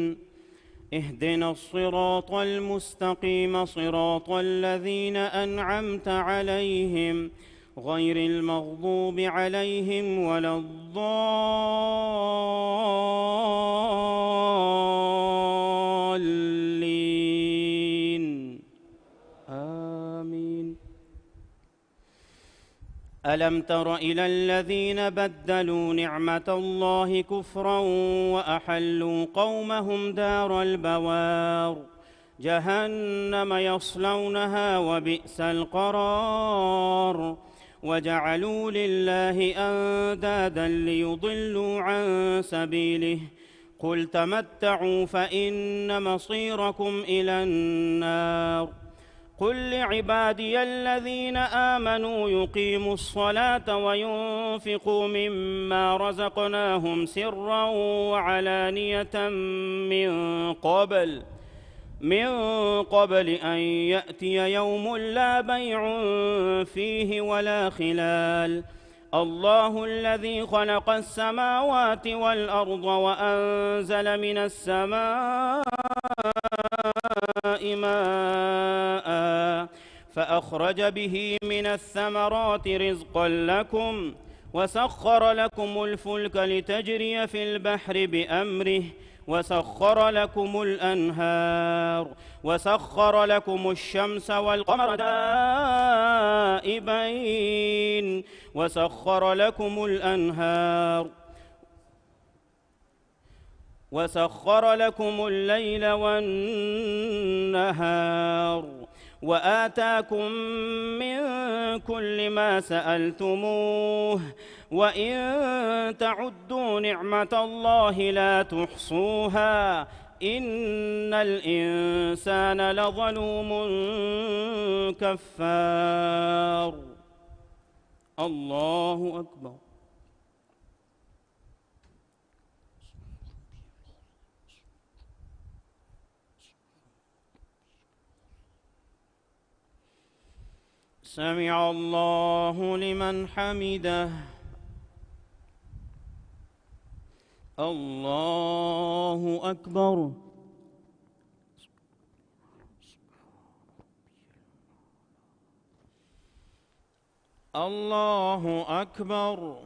اهدنا الصراط المستقيم صراط الذين أنعمت عليهم غير المغضوب عليهم ولا الضالين آمين. ألم تر إلى الذين بدلوا نعمة الله كفرا وأحلوا قومهم دار البوار جهنم يصلونها وبئس القرار وجعلوا لله أندادا ليضلوا عن سبيله قل تمتعوا فإن مصيركم إلى النار. قل لعبادي الذين آمنوا يقيموا الصلاة وينفقوا مما رزقناهم سرا وعلانية من قبل أن يأتي يوم لا بيع فيه ولا خلال. الله الذي خلق السماوات والأرض وأنزل من السماء ماء فأخرج به من الثمرات رزقا لكم وسخر لكم الفلك لتجري في البحر بأمره وسخر لكم الأنهار وسخر لكم الشمس والقمر دائبين وسخر لكم الأنهار وسخر لكم الليل والنهار وآتاكم من كل ما سألتموه وإن تعدوا نعمة الله لا تحصوها إن الإنسان لظلوم كفار. الله أكبر. سمع الله لمن حمده. الله أكبر. الله أكبر.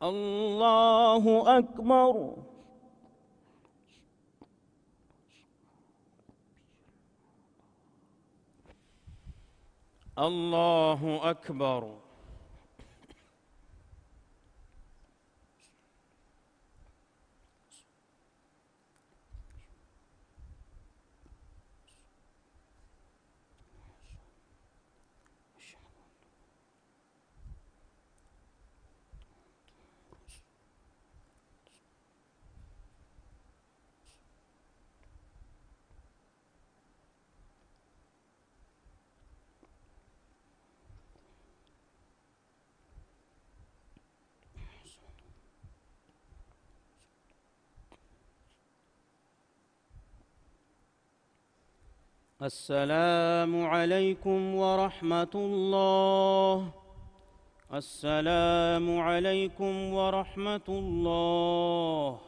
الله أكبر. الله أكبر. السلام عليكم ورحمة الله. السلام عليكم ورحمة الله.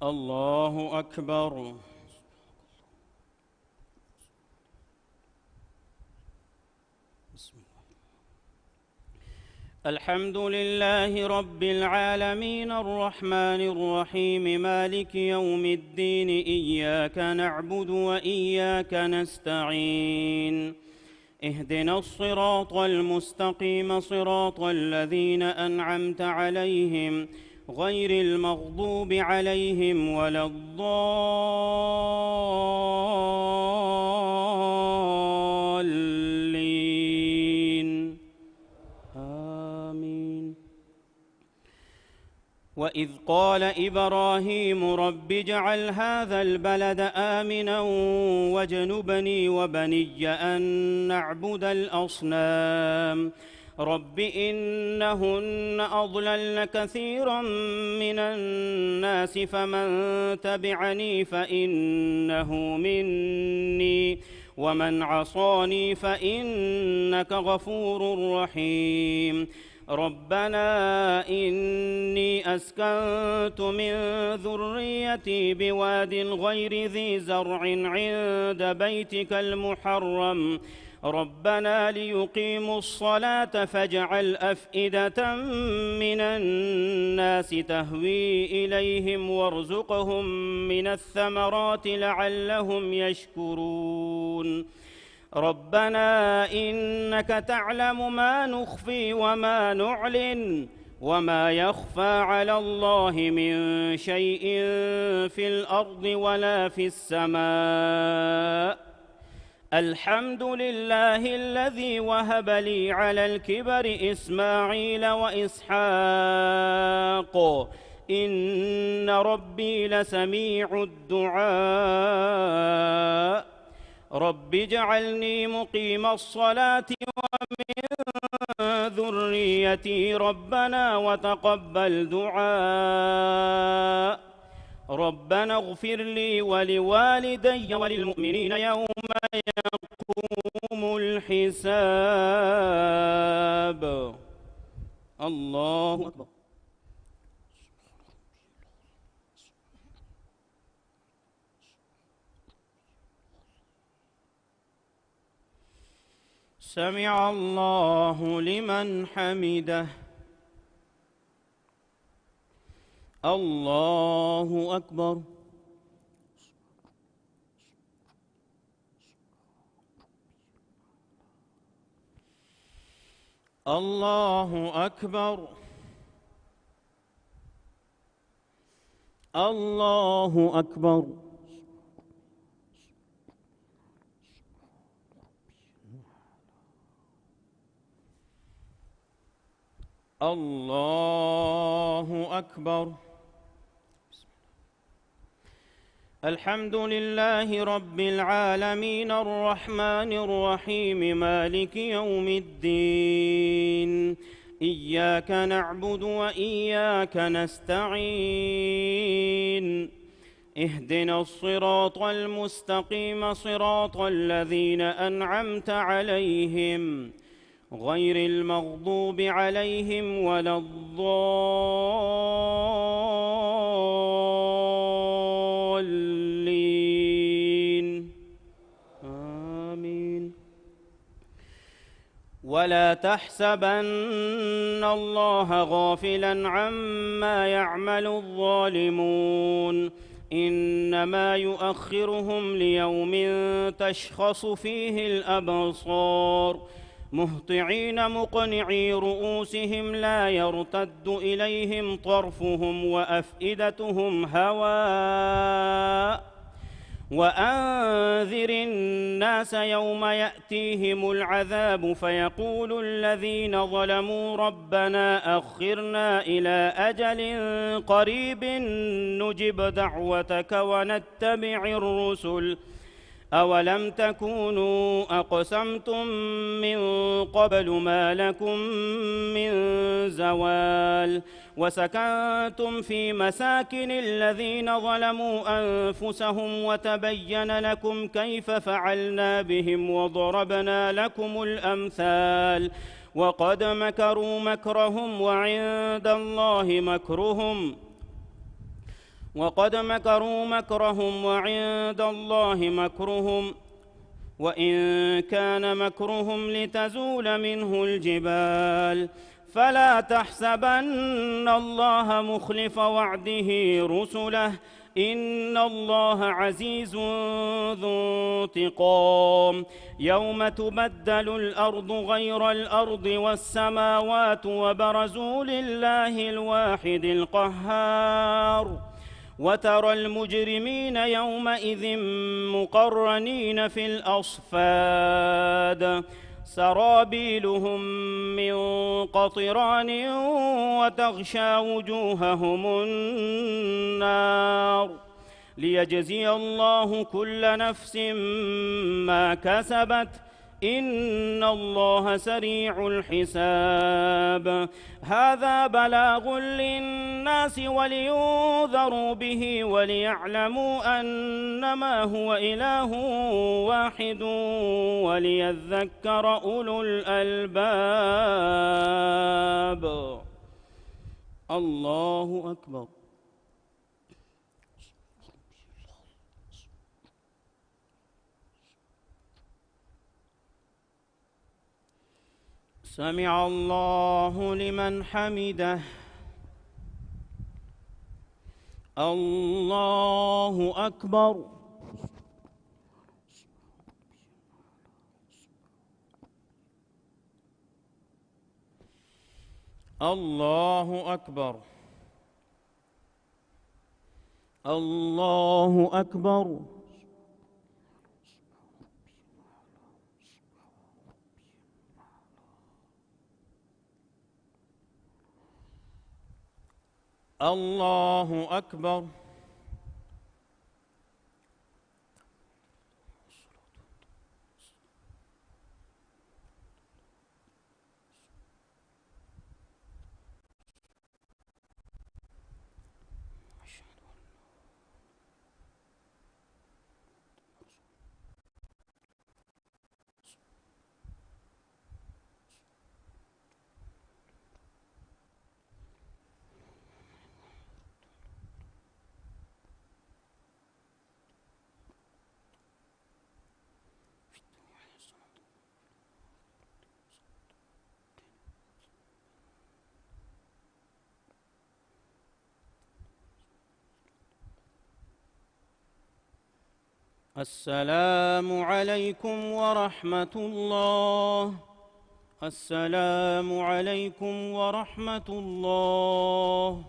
الله أكبر. الحمد لله رب العالمين الرحمن الرحيم مالك يوم الدين إياك نعبد وإياك نستعين اهدنا الصراط المستقيم صراط الذين أنعمت عليهم غير المغضوب عليهم ولا الضالين آمين. وإذ قال إبراهيم رب اجعل هذا البلد آمنا واجنبني وبني أن نعبد الأصنام رب إنهن أضللن كثيرا من الناس فمن تبعني فإنه مني ومن عصاني فإنك غفور رحيم. ربنا إني أسكنت من ذريتي بواد غير ذي زرع عند بيتك المحرم ربنا ليقيموا الصلاة فاجعل أفئدة من الناس تهوي إليهم وارزقهم من الثمرات لعلهم يشكرون. ربنا إنك تعلم ما نخفي وما نعلن وما يخفى على الله من شيء في الأرض ولا في السماء. الحمد لله الذي وهب لي على الكبر إسماعيل وإسحاق إن ربي لسميع الدعاء. رب اجعلني مقيم الصلاة ومن ذريتي ربنا وتقبل دعاء ربنا اغفر لي ولوالدي وللمؤمنين يوم يقوم الحساب. الله أكبر. سمع الله لمن حمده. الله أكبر. الله أكبر. الله أكبر. الله أكبر. الحمد لله رب العالمين الرحمن الرحيم مالك يوم الدين إياك نعبد وإياك نستعين اهدنا الصراط المستقيم صراط الذين أنعمت عليهم غير المغضوب عليهم ولا الضالين آمين. ولا تحسبن الله غافلا عما يعمل الظالمون إنما يؤخرهم ليوم تشخص فيه الأبصار مهطعين مقنعي رؤوسهم لا يرتد إليهم طرفهم وأفئدتهم هواء وأنذر الناس يوم يأتيهم العذاب فيقول الذين ظلموا ربنا أخرنا إلى أجل قريب نجب دعوتك ونتبع الرسل أولم تكونوا أقسمتم من قبل ما لكم من زوال وسكنتم في مساكن الذين ظلموا أنفسهم وتبين لكم كيف فعلنا بهم وضربنا لكم الأمثال وقد مكروا مكرهم وعند الله مكرهم وعند الله مكرهم وإن كان مكرهم لتزول منه الجبال فلا تحسبن الله مخلف وعده رسله إن الله عزيز ذو انتقام يوم تبدل الأرض غير الأرض والسماوات وبرزوا لله الواحد القهار وترى المجرمين يومئذ مقرنين في الأصفاد سرابيلهم من قطران وتغشى وجوههم النار ليجزي الله كل نفس ما كسبت إن الله سريع الحساب هذا بلاغ للناس ولينذروا به وليعلموا أنما هو إله واحد وليذكر أولو الألباب. الله أكبر. سمع الله لمن حمده. الله أكبر. الله أكبر. الله أكبر. الله أكبر. السلام عليكم ورحمة الله. السلام عليكم ورحمة الله.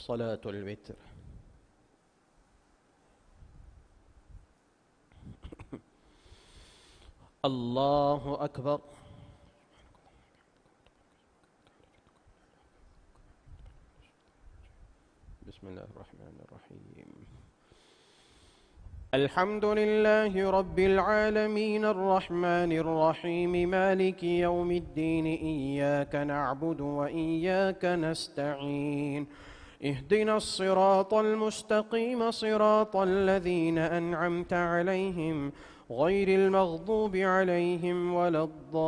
صلاة الوتر. الله أكبر. بسم الله الرحمن الرحيم. الحمد لله رب العالمين الرحمن الرحيم مالك يوم الدين إياك نعبد وإياك نستعين اهدنا الصراط المستقيم صراط الذين أنعمت عليهم غير المغضوب عليهم ولا الضالين.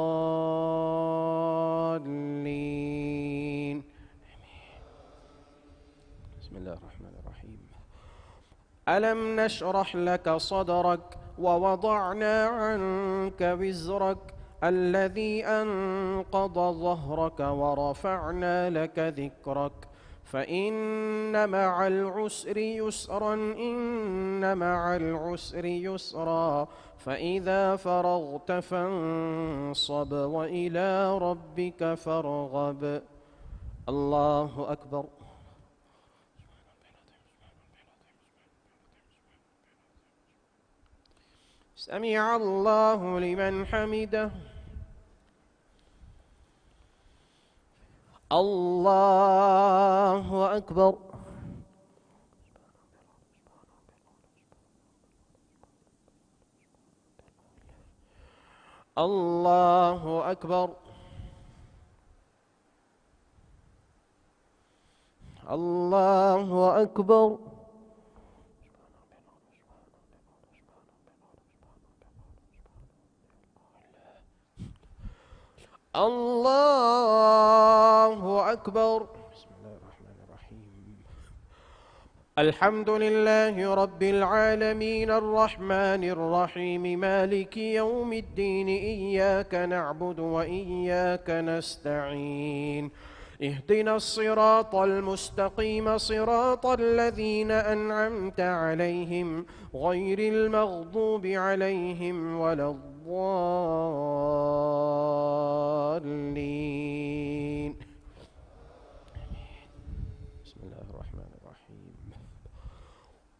بسم الله الرحمن الرحيم. ألم نشرح لك صدرك ووضعنا عنك وزرك الذي أنقض ظهرك ورفعنا لك ذكرك فإن مع العسر يسرا إن مع العسر يسرا فإذا فرغت فانصب وإلى ربك فارغب. الله أكبر. سمع الله لمن حمده. الله أكبر. الله أكبر. الله أكبر. الله أكبر. بسم الله الرحمن الرحيم. الحمد لله رب العالمين الرحمن الرحيم مالك يوم الدين إياك نعبد وإياك نستعين اهدنا الصراط المستقيم صراط الذين أنعمت عليهم غير المغضوب عليهم ولا الضالين. بسم الله الرحمن الرحيم.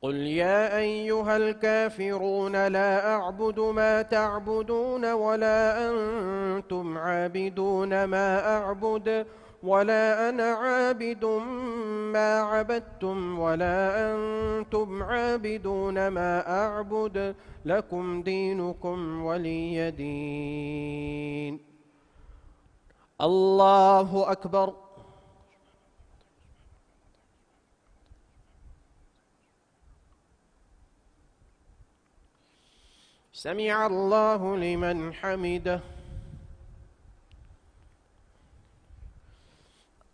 قل يا أيها الكافرون لا أعبد ما تعبدون ولا أنتم عابدون ما أعبد ولا أنا عابد ما عبدتم ولا أنتم عابدون ما أعبد لكم دينكم ولي دين. الله أكبر. سمع الله لمن حمده.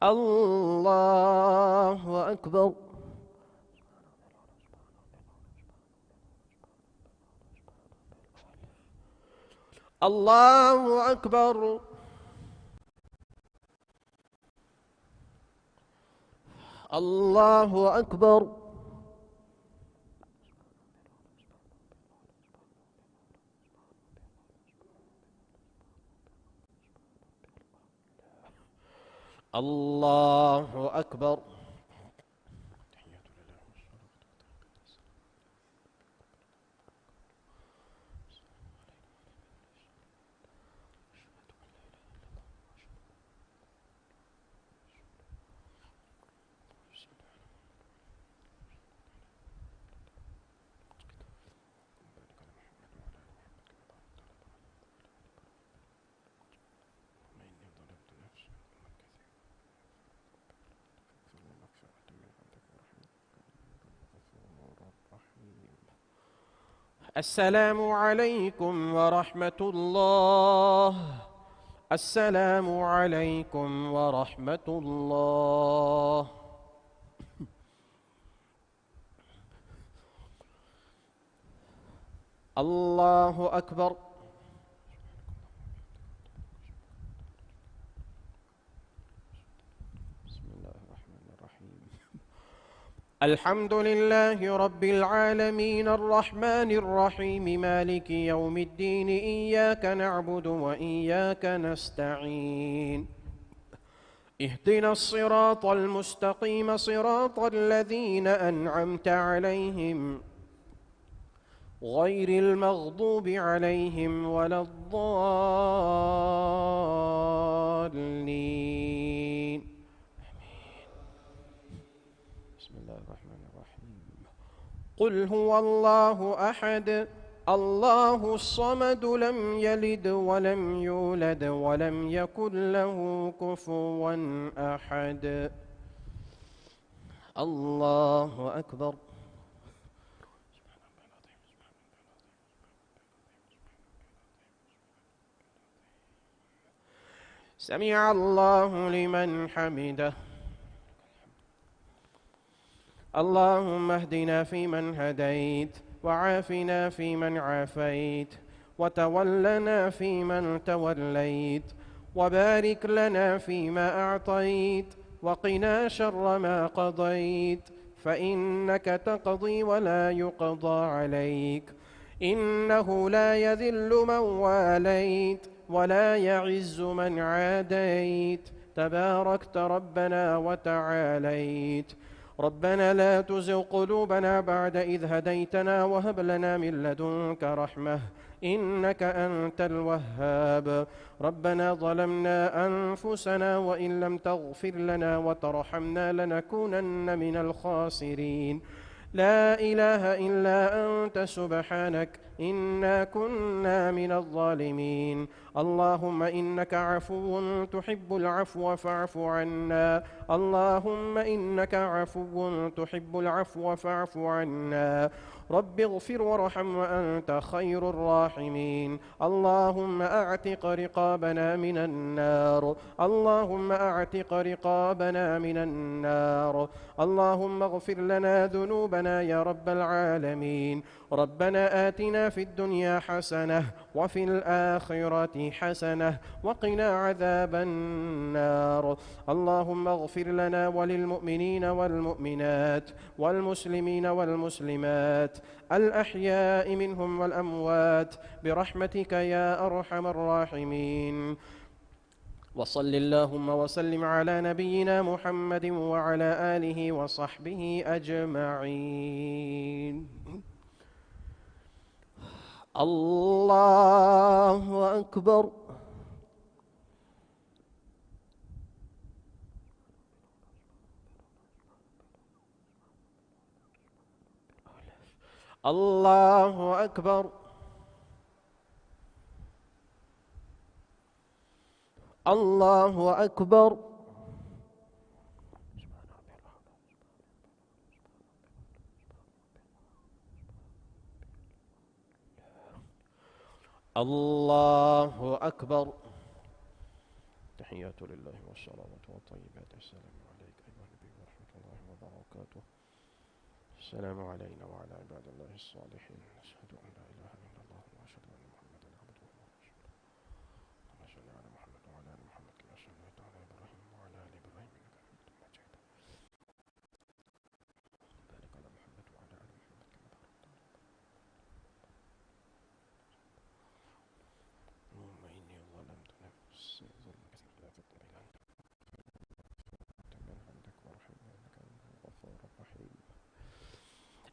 الله أكبر. الله أكبر. الله أكبر. الله أكبر. السلام عليكم ورحمة الله. السلام عليكم ورحمة الله. الله أكبر. الحمد لله رب العالمين الرحمن الرحيم مالك يوم الدين إياك نعبد وإياك نستعين اهدنا الصراط المستقيم صراط الذين أنعمت عليهم غير المغضوب عليهم ولا الضالين. قل هو الله أحد الله الصمد لم يلد ولم يولد ولم يكن له كفوا أحد. الله أكبر. سمع الله لمن حمده. اللهم اهدنا فيمن هديت وعافنا فيمن عافيت وتولنا فيمن توليت وبارك لنا فيما أعطيت وقنا شر ما قضيت فإنك تقضي ولا يقضى عليك إنه لا يذل من واليت ولا يعز من عاديت تباركت ربنا وتعاليت. ربنا لا تزغ قلوبنا بعد إذ هديتنا وهب لنا من لدنك رحمة إنك أنت الوهاب. ربنا ظلمنا أنفسنا وإن لم تغفر لنا وترحمنا لنكونن من الخاسرين. لا إله إلا أنت سبحانك إنا كنا من الظالمين. اللهم إنك عفو تحب العفو فاعف عنا. اللهم إنك عفو تحب العفو فاعف عنا. رب اغفر وارحم وأنت خير الراحمين. اللهم أعتق رقابنا من النار. اللهم أعتق رقابنا من النار. اللهم اغفر لنا ذنوبنا يا رب العالمين. ربنا آتنا في الدنيا حسنة وفي الآخرة حسنة وقنا عذاب النار. اللهم اغفر لنا وللمؤمنين والمؤمنات والمسلمين والمسلمات الأحياء منهم والأموات برحمتك يا أرحم الراحمين. وصل اللهم وسلم على نبينا محمد وعلى آله وصحبه أجمعين. الله أكبر. الله أكبر. الله أكبر. الله أكبر. تحيات لله والصلوات والطيبات. السلام عليك أيها النبي ورحمة الله وبركاته. السلام علينا وعلى عباد الله الصالحين. أشهد أن لا إله إلا الله وأشهد أن محمدا عبده ورسوله. اللهم صل على محمد وعلى آل محمد كما صليت على إبراهيم وعلى آل إبراهيم إنك حميد مجيد. بارك على محمد وعلى آل محمد كما باركت على اللهم إني ظلمت نفسي ظلما كثيرا لا تغفر إلا أنت من عندك وارحمني إنك أنت الغفور الرحيم.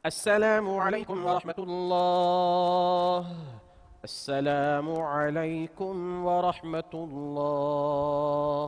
السلام عليكم ورحمة الله. السلام عليكم ورحمة الله.